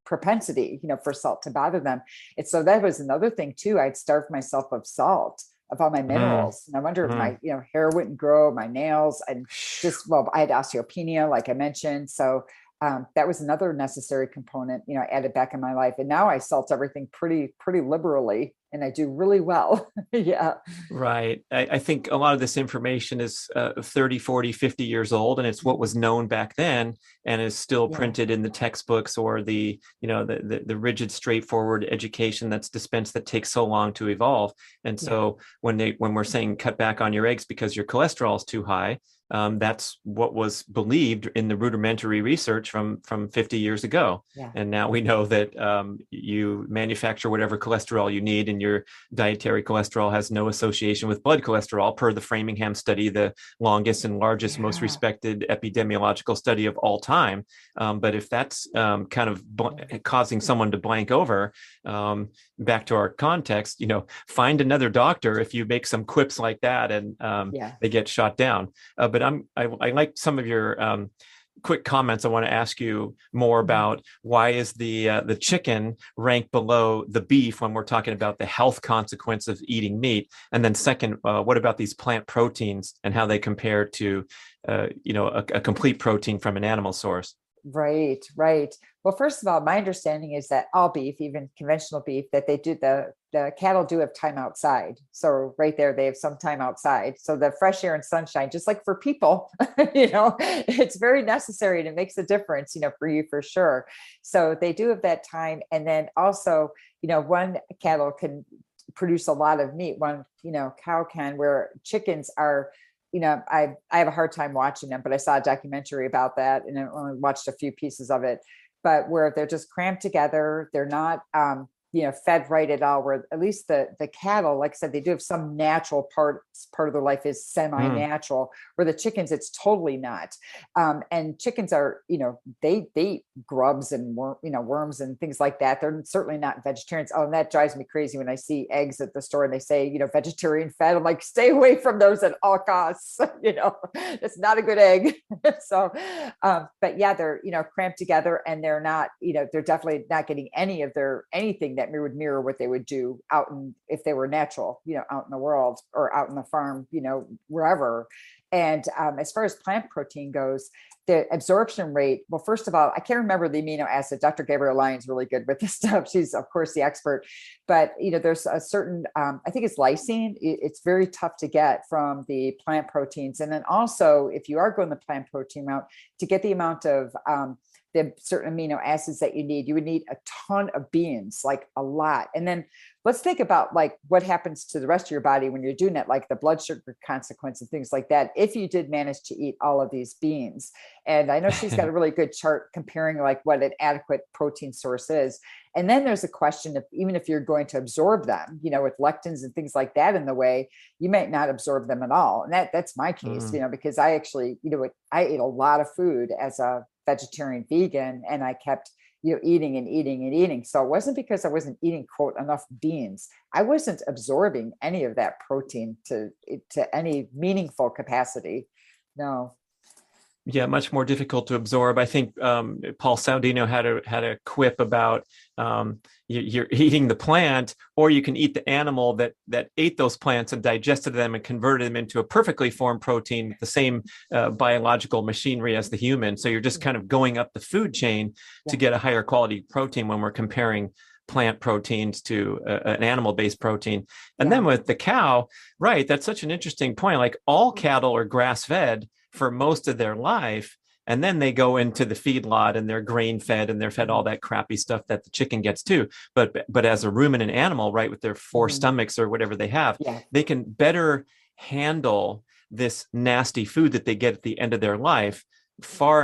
propensity, for salt to bother them? And so that was another thing too. I'd starved myself of salt, of all my minerals. And I wonder if my, hair wouldn't grow, my nails, and just, well, I had osteopenia, like I mentioned. So that was another necessary component, added back in my life. And now I salt everything pretty liberally, and I do really well. Yeah. Right. I think a lot of this information is 30, 40, 50 years old, and it's what was known back then and is still printed in the textbooks or the rigid, straightforward education that's dispensed that takes so long to evolve. And so when we're saying cut back on your eggs because your cholesterol is too high, that's what was believed in the rudimentary research from 50 years ago. Yeah. And now we know that you manufacture whatever cholesterol you need, and your dietary cholesterol has no association with blood cholesterol, per the Framingham study, the longest and largest, most respected epidemiological study of all time. But if that's kind of causing someone to blank over, back to our context, find another doctor if you make some quips like that, and they get shot down. But I like some of your quick comments. I want to ask you more about why is the chicken ranked below the beef when we're talking about the health consequence of eating meat, and then second, what about these plant proteins and how they compare to a complete protein from an animal source? Right. Well, first of all, my understanding is that all beef, even conventional beef, that they do, the cattle do have time outside. So right there, they have some time outside. So the fresh air and sunshine, just like for people, it's very necessary, and it makes a difference, for you for sure. So they do have that time. And then also, one cattle can produce a lot of meat. One, cow can, where chickens are, I have a hard time watching them, but I saw a documentary about that, and I only watched a few pieces of it, but where they're just cramped together. They're not, fed right at all, where at least the cattle, like I said, they do have some natural part of their life is semi-natural, where the chickens, it's totally not. And chickens are, they eat grubs and worms and things like that. They're certainly not vegetarians. Oh, and that drives me crazy when I see eggs at the store and they say, vegetarian fed. I'm like, stay away from those at all costs. It's not a good egg. So, but yeah, they're, cramped together, and they're not, they're definitely not getting anything that would mirror what they would do if they were natural, out in the world or out in the farm, wherever. And as far as plant protein goes, the absorption rate, well, first of all, I can't remember the amino acid. Dr. Barbara DeLeon is really good with this stuff. She's, of course, the expert. But, there's a certain, I think it's lysine. It's very tough to get from the plant proteins. And then also, if you are going the plant protein route, to get the amount of the certain amino acids that you need, you would need a ton of beans, like a lot. And then let's think about like what happens to the rest of your body when you're doing that, like the blood sugar consequence and things like that, if you did manage to eat all of these beans. And I know she's got a really good chart comparing like what an adequate protein source is. And then there's a question of, even if you're going to absorb them, with lectins and things like that in the way, you might not absorb them at all. And that's my case, because I actually, I ate a lot of food as a vegetarian vegan, and I kept, eating and eating and eating. So it wasn't because I wasn't eating, quote, enough beans. I wasn't absorbing any of that protein to any meaningful capacity. No. Yeah, much more difficult to absorb. I think Paul Saudino had a quip about you're eating the plant, or you can eat the animal that ate those plants and digested them and converted them into a perfectly formed protein with the same biological machinery as the human. So you're just kind of going up the food chain to get a higher quality protein when we're comparing plant proteins to an animal-based protein. And then with the cow, right, that's such an interesting point. Like, all cattle are grass-fed for most of their life, and then they go into the feedlot and they're grain fed and they're fed all that crappy stuff that the chicken gets too. But as a ruminant animal, right, with their four stomachs or whatever they have, they can better handle this nasty food that they get at the end of their life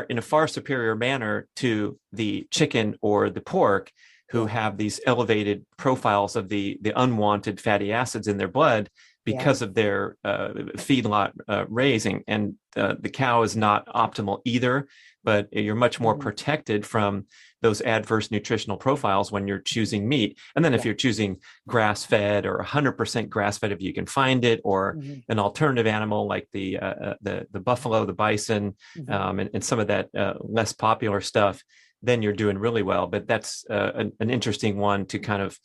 in a far superior manner to the chicken or the pork, who have these elevated profiles of the unwanted fatty acids in their blood because of their feedlot raising. And the cow is not optimal either. but you're much more Mhm. protected from those adverse nutritional profiles when you're choosing meat. And then if Yeah. you're choosing grass-fed or 100% grass-fed, if you can find it, or Mhm. an alternative animal like the buffalo, the bison, Mhm. and some of that less popular stuff, then you're doing really well. But that's an interesting one to kind of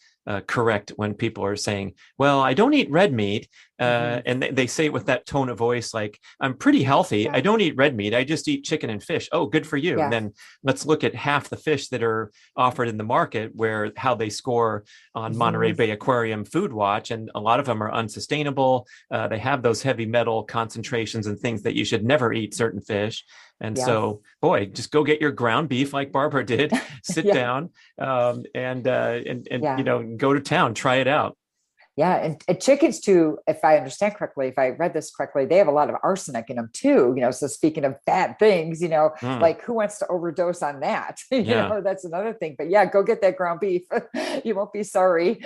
correct when people are saying, well, I don't eat red meat. Mhm. And they say it with that tone of voice, like, I'm pretty healthy. I Yeah. don't eat red meat. I just eat chicken and fish. Oh, good for you. And Yeah. then let's look at half the fish that are offered in the market, where how they score on Monterey Mhm. Bay Aquarium Food Watch. And a lot of them are unsustainable. They have those heavy metal concentrations and things that you should never eat certain fish. And Yeah. so, boy, just go get your ground beef like Barbara did, sit Yeah. down, and Yeah. go to town, try it out. Yeah, and chickens too, if I understand correctly, if I read this correctly, they have a lot of arsenic in them too. So speaking of bad things, Mm, like who wants to overdose on that? yeah. That's another thing. But yeah, go get that ground beef. You won't be sorry,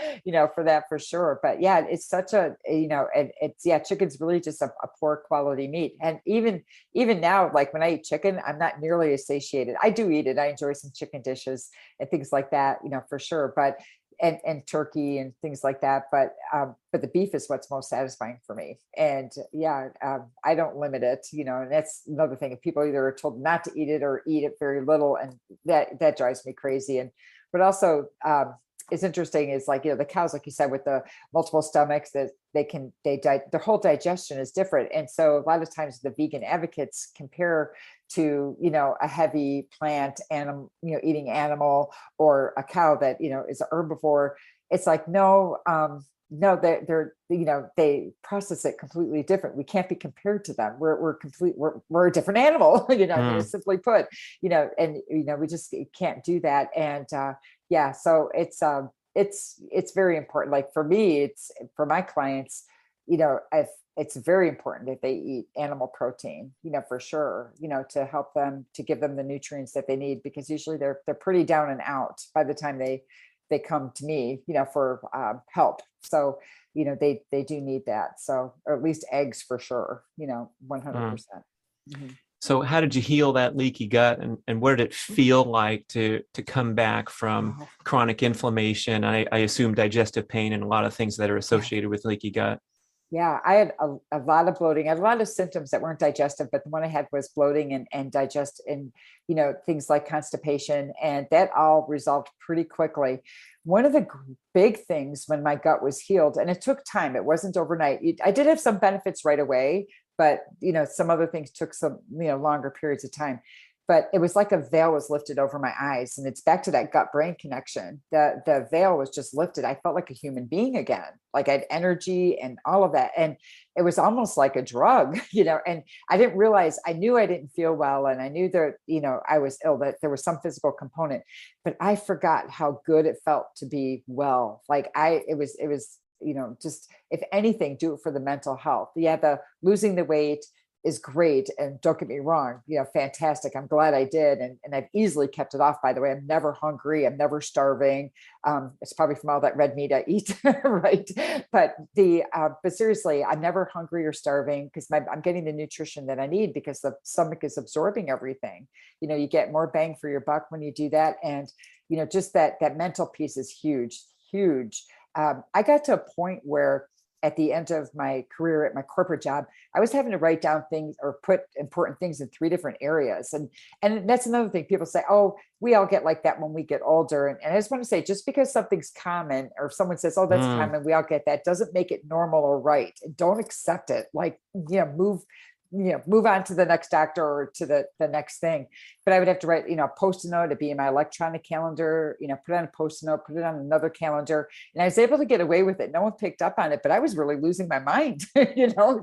for that for sure. But yeah, it's such a, and it's, yeah, chicken's really just a poor quality meat. And even now, like when I eat chicken, I'm not nearly as satiated. I do eat it. I enjoy some chicken dishes and things like that, for sure. But and turkey and things like that. But the beef is what's most satisfying for me. And yeah, I don't limit it, and that's another thing. If people either are told not to eat it or eat it very little, and that drives me crazy. And but also it's interesting is like, the cows, like you said, with the multiple stomachs, that their whole digestion is different. And so a lot of times the vegan advocates compare to, a heavy plant animal, eating animal, or a cow that, is an herbivore. It's like, no, no, they're, they process it completely different. We can't be compared to them. We're a different animal, I mean, Mm, simply put, and, we just can't do that. And, yeah, so it's very important. Like for me, it's for my clients, if it's very important that they eat animal protein, for sure, to help them, to give them the nutrients that they need, because usually they're pretty down and out by the time they come to me, for help. So, they do need that. So, or at least eggs for sure, mm. 100%. Mhm. So how did you heal that leaky gut, and what did it feel like to come back from Oh, chronic inflammation? I assume digestive pain and a lot of things that are yeah. associated with leaky gut. Yeah, I had a lot of bloating. I had a lot of symptoms that weren't digestive, but the one I had was bloating and digest and, things like constipation. And that all resolved pretty quickly. One of the big things when my gut was healed, and it took time, it wasn't overnight. I did have some benefits right away, but, some other things took some, longer periods of time. But it was like a veil was lifted over my eyes, and it's back to that gut brain connection. The veil was just lifted. I felt like a human being again, like I had energy and all of that. And it was almost like a drug, and I didn't realize. I knew I didn't feel well, and I knew that, I was ill, that there was some physical component, but I forgot how good it felt to be well. Like it was, just, if anything, do it for the mental health. Yeah, the losing the weight is great. And don't get me wrong, fantastic. I'm glad I did. And I've easily kept it off, by the way. I'm never hungry. I'm never starving. It's probably from all that red meat I eat. Right. But seriously, I'm never hungry or starving, because I'm getting the nutrition that I need, because the stomach is absorbing everything. You get more bang for your buck when you do that. And, just that mental piece is huge, huge. I got to a point where, at the end of my career at my corporate job, I was having to write down things or put important things in 3 different areas. And that's another thing. People say, oh, we all get like that when we get older. And I just want to say, just because something's common, or if someone says, oh, that's Mm, common, we all get that, doesn't make it normal or right. Don't accept it. Like, move on to the next doctor or to the next thing. But I would have to write, a post-it note to be in my electronic calendar, put it on a post-it note, put it on another calendar. And I was able to get away with it. No one picked up on it, but I was really losing my mind,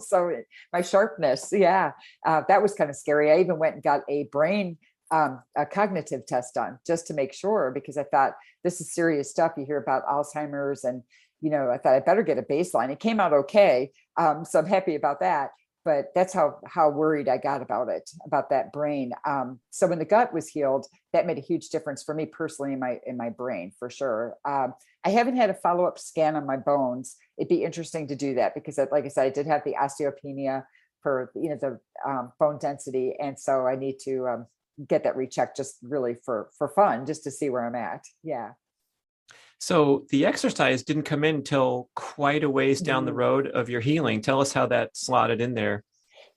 so my sharpness. Yeah. That was kind of scary. I even went and got a brain, a cognitive test done, just to make sure, because I thought, this is serious stuff. You hear about Alzheimer's, and, I thought I better get a baseline. It came out okay. So I'm happy about that. But that's how worried I got about it, about that brain. So when the gut was healed, that made a huge difference for me personally in my brain, for sure. I haven't had a follow-up scan on my bones. It'd be interesting to do that, because, like I said, I did have the osteopenia for the bone density, and so I need to get that rechecked just really for fun, just to see where I'm at. Yeah. So the exercise didn't come in until quite a ways down the Mhm. road of your healing. Tell us how that slotted in there.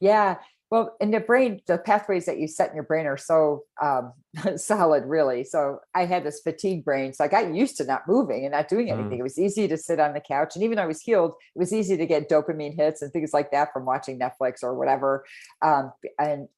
Yeah. Well, in the brain, the pathways that you set in your brain are so solid, really. So I had this fatigue brain. So I got used to not moving and not doing anything. Mm, It was easy to sit on the couch. And even though I was healed, it was easy to get dopamine hits and things like that from watching Netflix or whatever. And,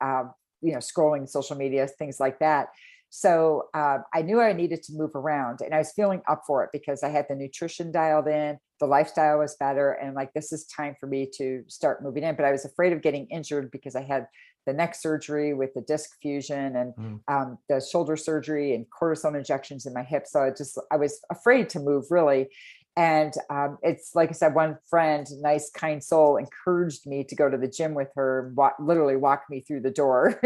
scrolling social media, things like that. So I knew I needed to move around, and I was feeling up for it because I had the nutrition dialed in, the lifestyle was better, and like, this is time for me to start moving in. But I was afraid of getting injured because I had the neck surgery with the disc fusion and mm. the shoulder surgery and cortisone injections in my hip. So I was afraid to move, really. And it's like I said, one friend, nice, kind soul, encouraged me to go to the gym with her, literally walk me through the door,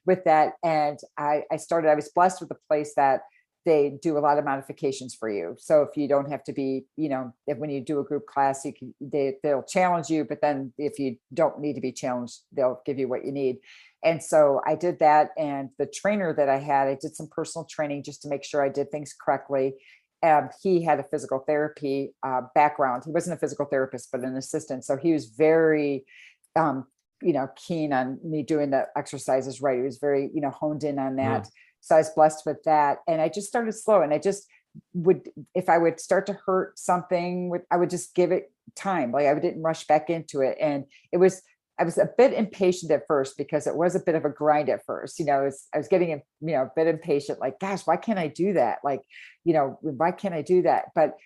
with that. And I was blessed with a place that they do a lot of modifications for you. So if you don't have to be, if when you do a group class, they'll challenge you, but then if you don't need to be challenged, they'll give you what you need. And so I did that. And the trainer that I did some personal training just to make sure I did things correctly. He had a physical therapy background. He wasn't a physical therapist, but an assistant. So he was very, keen on me doing the exercises right. He was very, honed in on that. Mm. So I was blessed with that. And I just started slow. And I just if I would start to hurt something, I would just give it time. Like, I didn't rush back into it. And I was a bit impatient at first because it was a bit of a grind at first. I was getting, a bit impatient, like, gosh, why can't I do that? Like, why can't I do that? But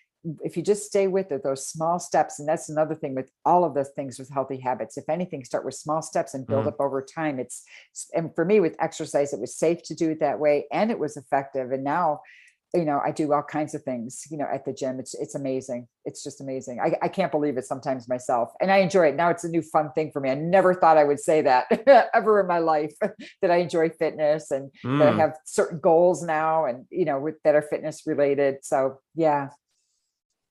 if you just stay with it, those small steps, and that's another thing with all of those things with healthy habits, if anything, start with small steps and build Mm. up over time. And for me with exercise, it was safe to do it that way, and it was effective. And now, I do all kinds of things, at the gym. It's amazing. It's just amazing. I can't believe it sometimes myself, and I enjoy it. Now it's a new fun thing for me. I never thought I would say that ever in my life, that I enjoy fitness and that I Mm. have certain goals now, and, that are fitness related. So yeah.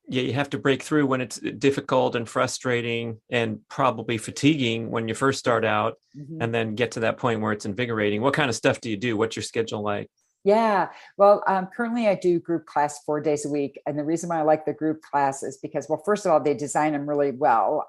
Yeah, you have to break through when it's difficult and frustrating and probably fatiguing when you first start out, Mhm. and then get to that point where it's invigorating. What kind of stuff do you do? What's your schedule like? Yeah. Well, currently I do group class 4 days a week. And the reason why I like the group class is because, well, first of all, they design them really well.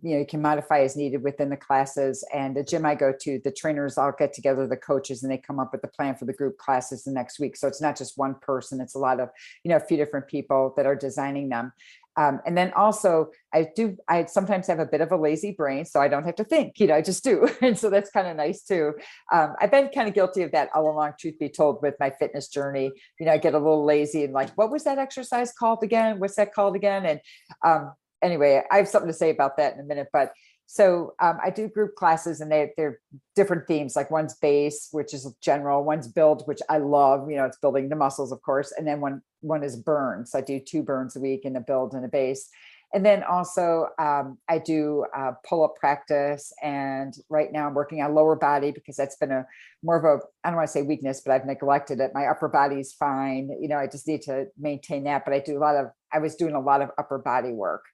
You can modify as needed within the classes. And the gym I go to, the trainers all get together, the coaches, and they come up with the plan for the group classes the next week. So it's not just one person, it's a lot of, a few different people that are designing them. And then also I sometimes have a bit of a lazy brain, so I don't have to think, I just do. And so that's kind of nice too. I've been kind of guilty of that all along, truth be told, with my fitness journey. I get a little lazy and like, what was that exercise called again? What's that called again? And anyway, I have something to say about that in a minute, but so I do group classes, and they're different themes. Like, one's base, which is general, one's build, which I love, it's building the muscles, of course. And then one is burn. So I do 2 burns a week, in a build and a base. And then also I do pull-up practice. And right now I'm working on lower body because that's been more of a, I don't want to say weakness, but I've neglected it. My upper body's fine. I just need to maintain that. But I was doing a lot of upper body work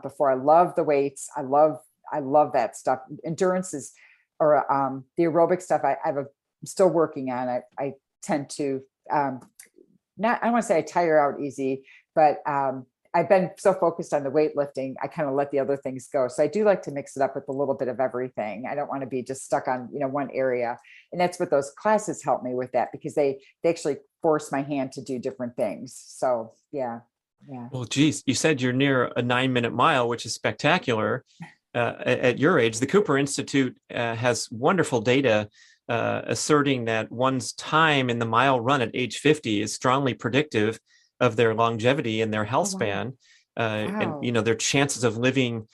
before. I love the weights. I love that stuff. Endurance or the aerobic stuff I'm still working on. I tend to, I don't want to say I tire out easy, but I've been so focused on the weightlifting, I kind of let the other things go. So I do like to mix it up with a little bit of everything. I don't want to be just stuck on, one area. And that's what those classes help me with, that, because they actually force my hand to do different things. So yeah. Yeah. Well, geez, you said you're near a 9-minute mile, which is spectacular. At your age, the Cooper Institute has wonderful data asserting that one's time in the mile run at age 50 is strongly predictive of their longevity and their health Oh, wow. span, Wow. and their chances of living,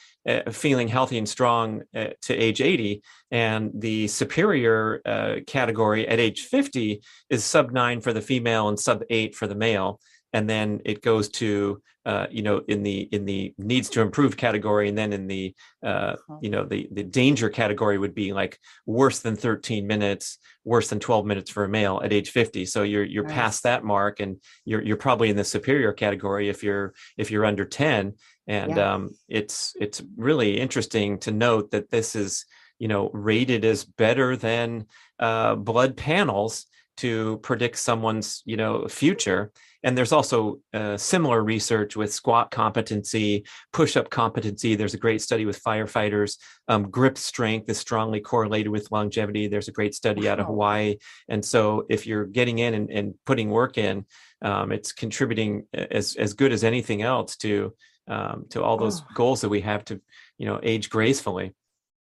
feeling healthy and strong to age 80. And the superior category at age 50 is sub 9 for the female and sub 8 for the male. And then it goes to in the needs to improve category, and then in the the danger category would be like worse than 13 minutes, worse than 12 minutes for a male at age 50. So you're past Nice. that mark, and you're probably in the superior category if you're under 10. And Yeah. it's really interesting to note that this is rated as better than blood panels to predict someone's, future. And there's also similar research with squat competency, push-up competency. There's a great study with firefighters. Grip strength is strongly correlated with longevity. There's a great study out of Hawaii. And so if you're getting in and putting work in, it's contributing as good as anything else to all those goals that we have to, age gracefully.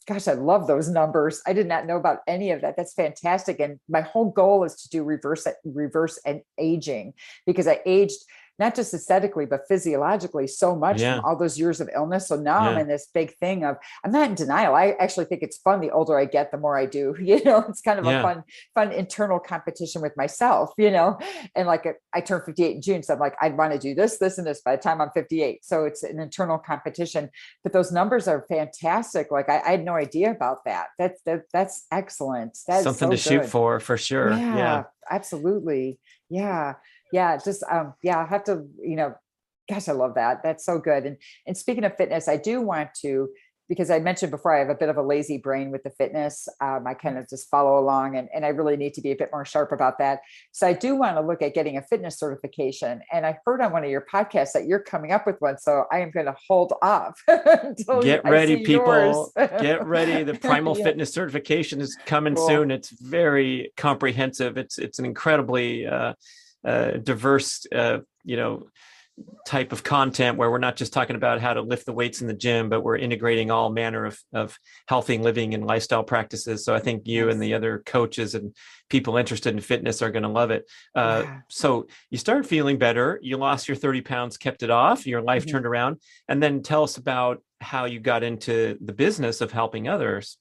Gosh, I love those numbers. I did not know about any of that. That's fantastic. And my whole goal is to do reverse and aging, because I aged not just aesthetically, but physiologically so much from all those years of illness. So now I'm in this big thing of, I'm not in denial. I actually think it's fun. The older I get, the more I do, it's kind of a fun internal competition with myself, and like I turned 58 in June. So I'm like, I'd want to do this, this, and this by the time I'm 58. So it's an internal competition, but those numbers are fantastic. Like I had no idea about that. That's excellent. That's something to shoot for sure. Yeah, absolutely. Yeah. Just, I have to, gosh, I love that. That's so good. And speaking of fitness, I do want to, because I mentioned before, I have a bit of a lazy brain with the fitness. I kind of just follow along and I really need to be a bit more sharp about that. So I do want to look at getting a fitness certification. And I heard on one of your podcasts that you're coming up with one. So I am going to hold off. Get ready, people. Get ready. The Primal Fitness certification is coming soon. It's very comprehensive. It's an incredibly diverse, type of content where we're not just talking about how to lift the weights in the gym, but we're integrating all manner of healthy living and lifestyle practices. So I think you and the other coaches and people interested in fitness are going to love it. So you started feeling better. You lost your 30 pounds, kept it off, your life turned around. And then tell us about how you got into the business of helping others.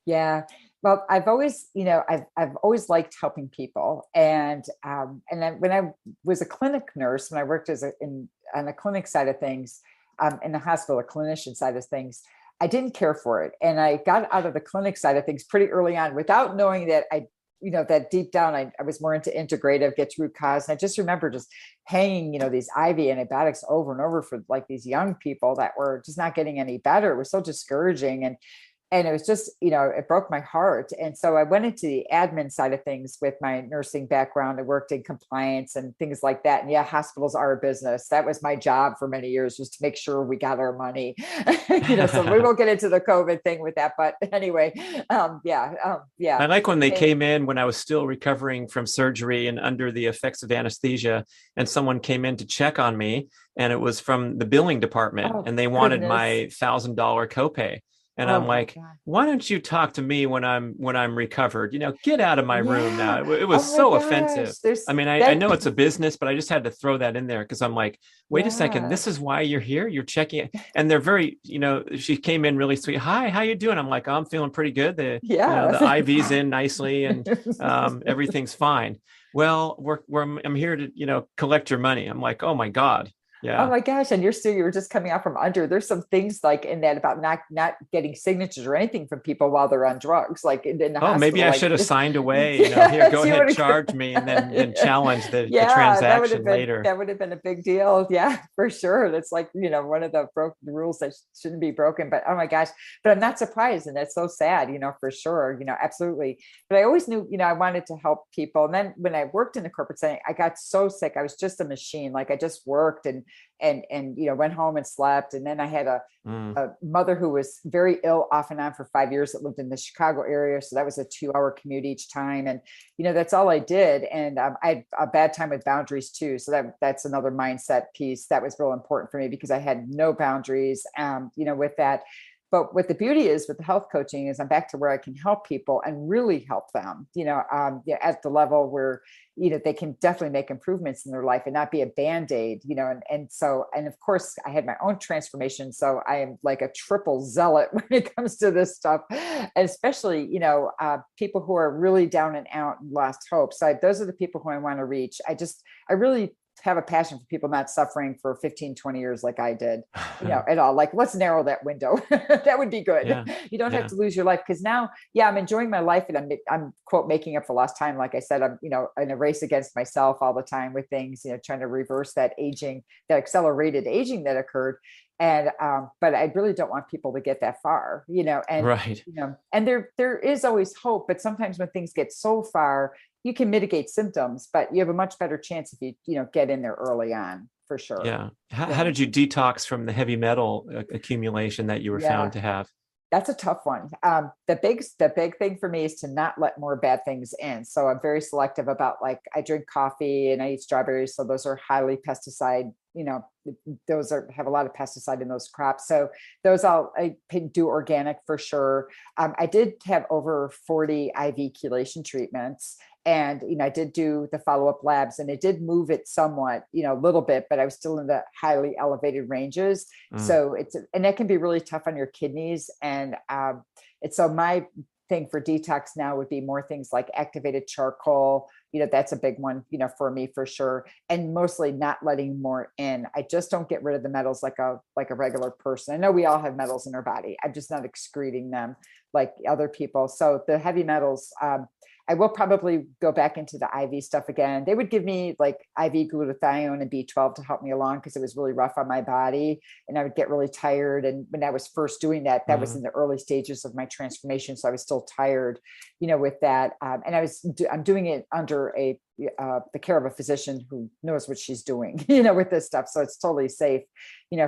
Yeah. Well, I've always, I've always liked helping people. And then when I was a clinic nurse, when I worked on the clinic side of things, in the hospital, a clinician side of things, I didn't care for it. And I got out of the clinic side of things pretty early on without knowing that that deep down, I was more into integrative, get to root cause. And I just remember just hanging, these IV antibiotics over and over for like these young people that were just not getting any better. It was so discouraging. And it was just, it broke my heart. And so I went into the admin side of things with my nursing background. I worked in compliance and things like that. And hospitals are a business. That was my job for many years, was to make sure we got our money, so we won't get into the COVID thing with that. But anyway, I like when they came in when I was still recovering from surgery and under the effects of anesthesia, and someone came in to check on me, and it was from the billing department, and they wanted my $1,000 copay. And I'm like, why don't you talk to me when I'm recovered? Get out of my room now. It was so offensive. I know it's a business, but I just had to throw that in there because I'm like, wait a second, this is why you're here. You're checking. And they're very, she came in really sweet. Hi, how you doing? I'm like, I'm feeling pretty good. The IV's in nicely and everything's fine. Well, I'm here to, collect your money. I'm like, oh my God. Yeah. Oh my gosh. And you were just coming out from under. There's some things like in that about not getting signatures or anything from people while they're on drugs, like in the hospital. Maybe I should have signed away, here, go ahead, charge me, and then challenge the transaction later. That would have been a big deal. Yeah, for sure. That's like, one of the broken rules that shouldn't be broken, but oh my gosh, but I'm not surprised. And that's so sad, for sure, absolutely. But I always knew, I wanted to help people. And then when I worked in the corporate setting, I got so sick. I was just a machine. Like I just worked and went home and slept. And then I had a mother who was very ill off and on for 5 years that lived in the Chicago area. So that was a 2-hour commute each time. And, that's all I did. And I had a bad time with boundaries too. So that's another mindset piece that was real important for me because I had no boundaries, with that. But what the beauty is with the health coaching is I'm back to where I can help people and really help them, at the level where, they can definitely make improvements in their life and not be a Band-Aid, and of course I had my own transformation. So I am like a triple zealot when it comes to this stuff, and especially, people who are really down and out and lost hope. So those are the people who I want to reach. I really have a passion for people not suffering for 15, 20 years like I did, at all. Like, let's narrow that window. That would be good. Yeah. You don't have Yeah. to lose your life, because now, yeah, I'm enjoying my life, and I'm quote making up for lost time. Like I said, I'm in a race against myself all the time with things, trying to reverse that aging, that accelerated aging that occurred. And but I really don't want people to get that far, and Right. and there is always hope, but sometimes when things get so far, you can mitigate symptoms, but you have a much better chance if you get in there early on, for sure. Yeah. How Yeah. did you detox from the heavy metal accumulation that you were found Yeah. to have? That's a tough one. The big thing for me is to not let more bad things in. So I'm very selective about, like, I drink coffee and I eat strawberries. So those are highly pesticide, have a lot of pesticide in those crops. So those I do organic for sure. I did have over 40 IV chelation treatments. And, I did do the follow-up labs, and it did move it somewhat, a little bit, but I was still in the highly elevated ranges. So and that can be really tough on your kidneys. And so my thing for detox now would be more things like activated charcoal. That's a big one, for me, for sure. And mostly not letting more in. I just don't get rid of the metals like a regular person. I know we all have metals in our body. I'm just not excreting them like other people. So the heavy metals, I will probably go back into the IV stuff again. They would give me like IV glutathione and B12 to help me along, because it was really rough on my body and I would get really tired. And when I was first doing that, that was in the early stages of my transformation. So I was still tired, with that. And I'm doing it under the care of a physician who knows what she's doing, with this stuff. So it's totally safe,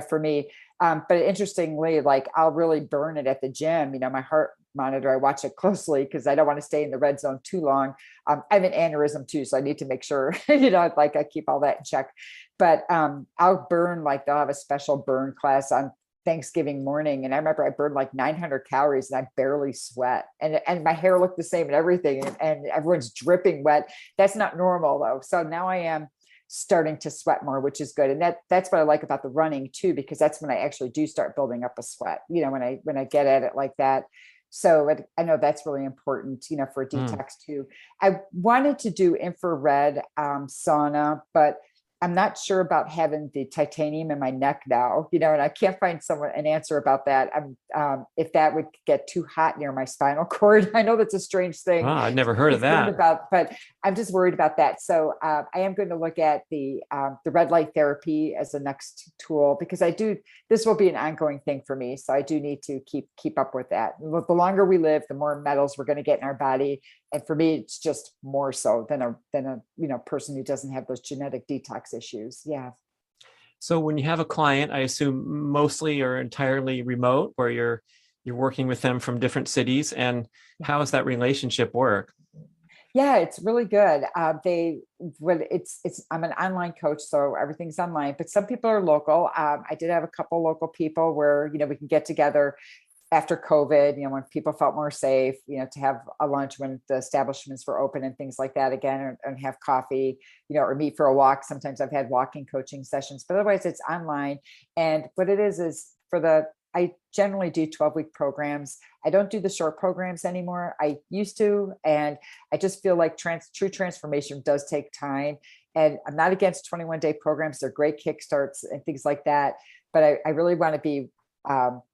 for me. But interestingly, like, I'll really burn it at the gym. My heart monitor, I watch it closely because I don't want to stay in the red zone too long. I have an aneurysm too, so I need to make sure, like, I keep all that in check. But I'll burn, like, they'll have a special burn class on Thanksgiving morning. And I remember I burned like 900 calories and I barely sweat. And my hair looked the same and everything. And everyone's dripping wet. That's not normal though. So now I am starting to sweat more, which is good. And that's what I like about the running too, because that's when I actually do start building up a sweat, when I get at it like that. So I know that's really important, for detox too. I wanted to do infrared sauna, but I'm not sure about having the titanium in my neck now, and I can't find an answer about that. If that would get too hot near my spinal cord. I know that's a strange thing. Wow, I'd never heard of that. But I'm just worried about that. So I am going to look at the red light therapy as the next tool, because this will be an ongoing thing for me. So I do need to keep up with that. The longer we live, the more metals we're going to get in our body. And for me, it's just more so than a person who doesn't have those genetic detox issues. Yeah. So when you have a client, I assume mostly or entirely remote, where you're working with them from different cities, and how does that relationship work? Yeah, it's really good. I'm an online coach, so everything's online, but some people are local. I did have a couple local people where, we can get together after COVID, when people felt more safe, to have a lunch when the establishments were open and things like that again, and have coffee, or meet for a walk. Sometimes I've had walking coaching sessions, but otherwise it's online. And what it is I generally do 12-week programs. I don't do the short programs anymore. I used to, and I just feel like true transformation does take time. And I'm not against 21-day programs. They're great kickstarts and things like that. But I really want to be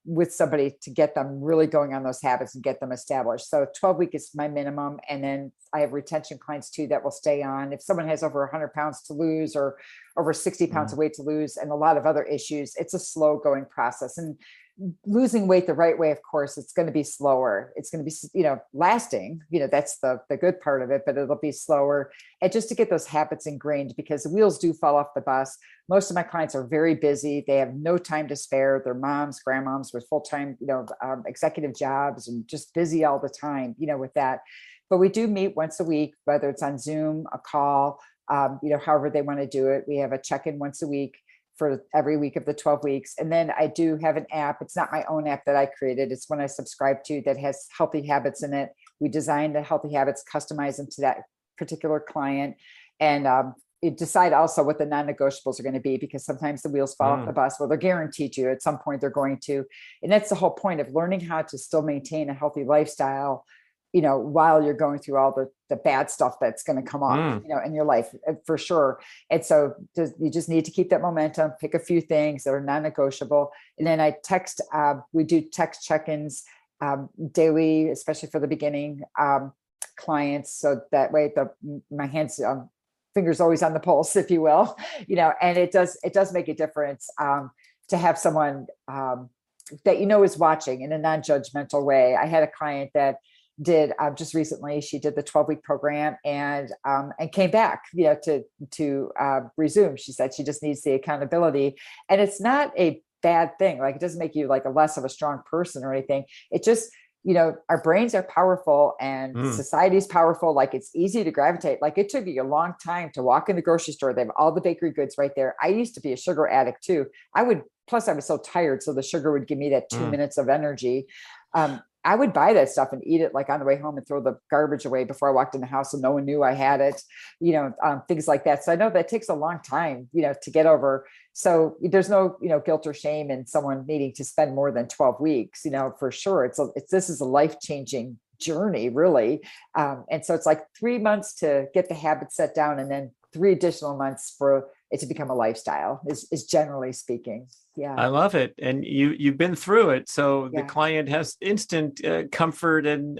with somebody to get them really going on those habits and get them established. So 12-week is my minimum. And then I have retention clients too that will stay on. If someone has over 100 pounds to lose or over 60 pounds of weight to lose and a lot of other issues, it's a slow going process. And losing weight the right way, of course, it's going to be slower. It's going to be, lasting, that's the good part of it, but it'll be slower. And just to get those habits ingrained, because the wheels do fall off the bus. Most of my clients are very busy. They have no time to spare. They're moms, grandmoms with full-time, executive jobs, and just busy all the time, with that. But we do meet once a week, whether it's on Zoom, a call, however they want to do it. We have a check-in once a week for every week of the 12 weeks. And then I do have an app. It's not my own app that I created. It's one I subscribe to that has healthy habits in it. We design the healthy habits, customize them to that particular client. And decide also what the non-negotiables are going to be, because sometimes the wheels fall off the bus. Well, they're guaranteed to. At some point they're going to. And that's the whole point of learning how to still maintain a healthy lifestyle while you're going through all the bad stuff that's going to come up, in your life for sure. And so you just need to keep that momentum, pick a few things that are non-negotiable. And then we do text check-ins daily, especially for the beginning clients. So that way my fingers always on the pulse, if you will, and it does make a difference to have someone that is watching in a non-judgmental way. I had a client that did just recently, she did the 12-week program and came back, to resume. She said she just needs the accountability, and it's not a bad thing. Like, it doesn't make you like a less of a strong person or anything. It just, our brains are powerful and society's powerful. Like, it's easy to gravitate. Like, it took me a long time to walk in the grocery store. They have all the bakery goods right there. I used to be a sugar addict too. Plus I was so tired. So the sugar would give me that 2 minutes of energy. I would buy that stuff and eat it like on the way home and throw the garbage away before I walked in the house, so no one knew I had it, things like that. So I know that takes a long time, to get over. So there's no, guilt or shame in someone needing to spend more than 12 weeks, for sure. This is a life-changing journey, really. And so it's like 3 months to get the habit set down, and then 3 additional months for it to become a lifestyle is generally speaking. Yeah. I love it. And you've been through it. So the client has instant comfort and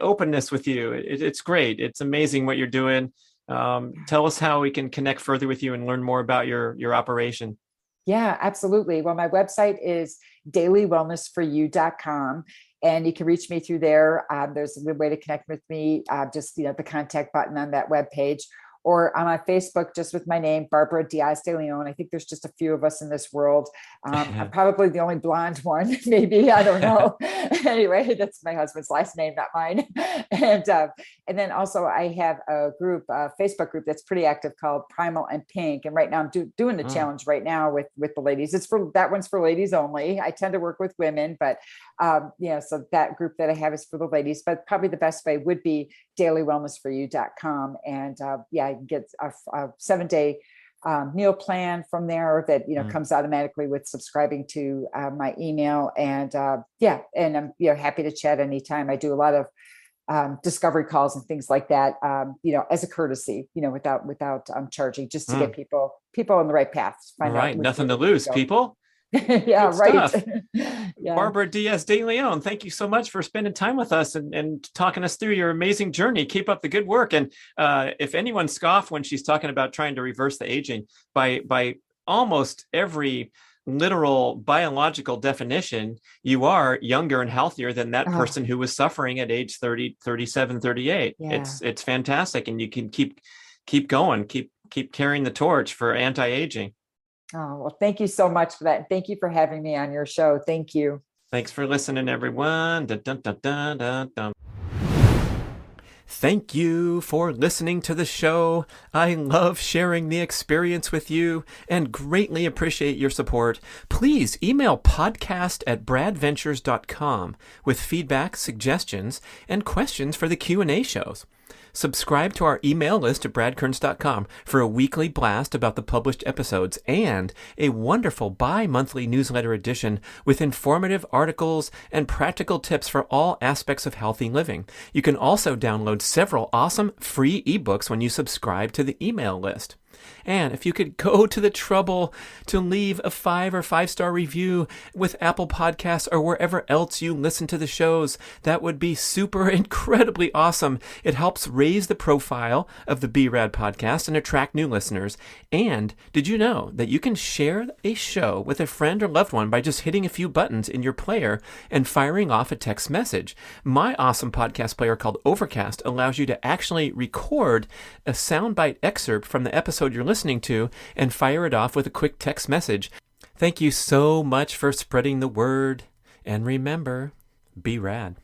openness with you. It's great. It's amazing what you're doing. Tell us how we can connect further with you and learn more about your operation. Yeah, absolutely. Well, my website is dailywellnessforyou.com. And you can reach me through there. There's a good way to connect with me. Just, the contact button on that webpage. Or I'm on Facebook just with my name, Barbara Diaz DeLeon. I think there's just a few of us in this world. I'm probably the only blonde one, maybe. I don't know. Anyway, that's my husband's last name, not mine. And then also I have a group, a Facebook group that's pretty active called Primal and Pink. And right now I'm doing the challenge right now with the ladies. That one's for ladies only. I tend to work with women, but so that group that I have is for the ladies. But probably the best way would be dailywellnessforyou.com. And I can get a 7-day meal plan from there that comes automatically with subscribing to my email. And and I'm happy to chat anytime. I do a lot of discovery calls and things like that, as a courtesy, without charging, just to get people on the right path. Find out nothing to lose, people. Yeah, good right. Stuff. Yeah. Barbara Diaz DeLeon, thank you so much for spending time with us and talking us through your amazing journey. Keep up the good work. And if anyone scoffed when she's talking about trying to reverse the aging, by almost every literal biological definition, you are younger and healthier than that person who was suffering at age 30, 37, 38. Yeah. It's fantastic. And you can keep going, keep carrying the torch for anti-aging. Oh, well, thank you so much for that. Thank you for having me on your show. Thank you. Thanks for listening, everyone. Dun, dun, dun, dun, dun, dun. Thank you for listening to the show. I love sharing the experience with you and greatly appreciate your support. Please email podcast@bradventures.com with feedback, suggestions, and questions for the Q&A shows. Subscribe to our email list at bradkearns.com for a weekly blast about the published episodes and a wonderful bi-monthly newsletter edition with informative articles and practical tips for all aspects of healthy living. You can also download several awesome free ebooks when you subscribe to the email list. And if you could go to the trouble to leave a 5 or 5-star review with Apple Podcasts or wherever else you listen to the shows, that would be super incredibly awesome. It helps raise the profile of the B.rad podcast and attract new listeners. And did you know that you can share a show with a friend or loved one by just hitting a few buttons in your player and firing off a text message? My awesome podcast player called Overcast allows you to actually record a soundbite excerpt from the episode you're listening to and fire it off with a quick text message. Thank you so much for spreading the word. And remember, be rad.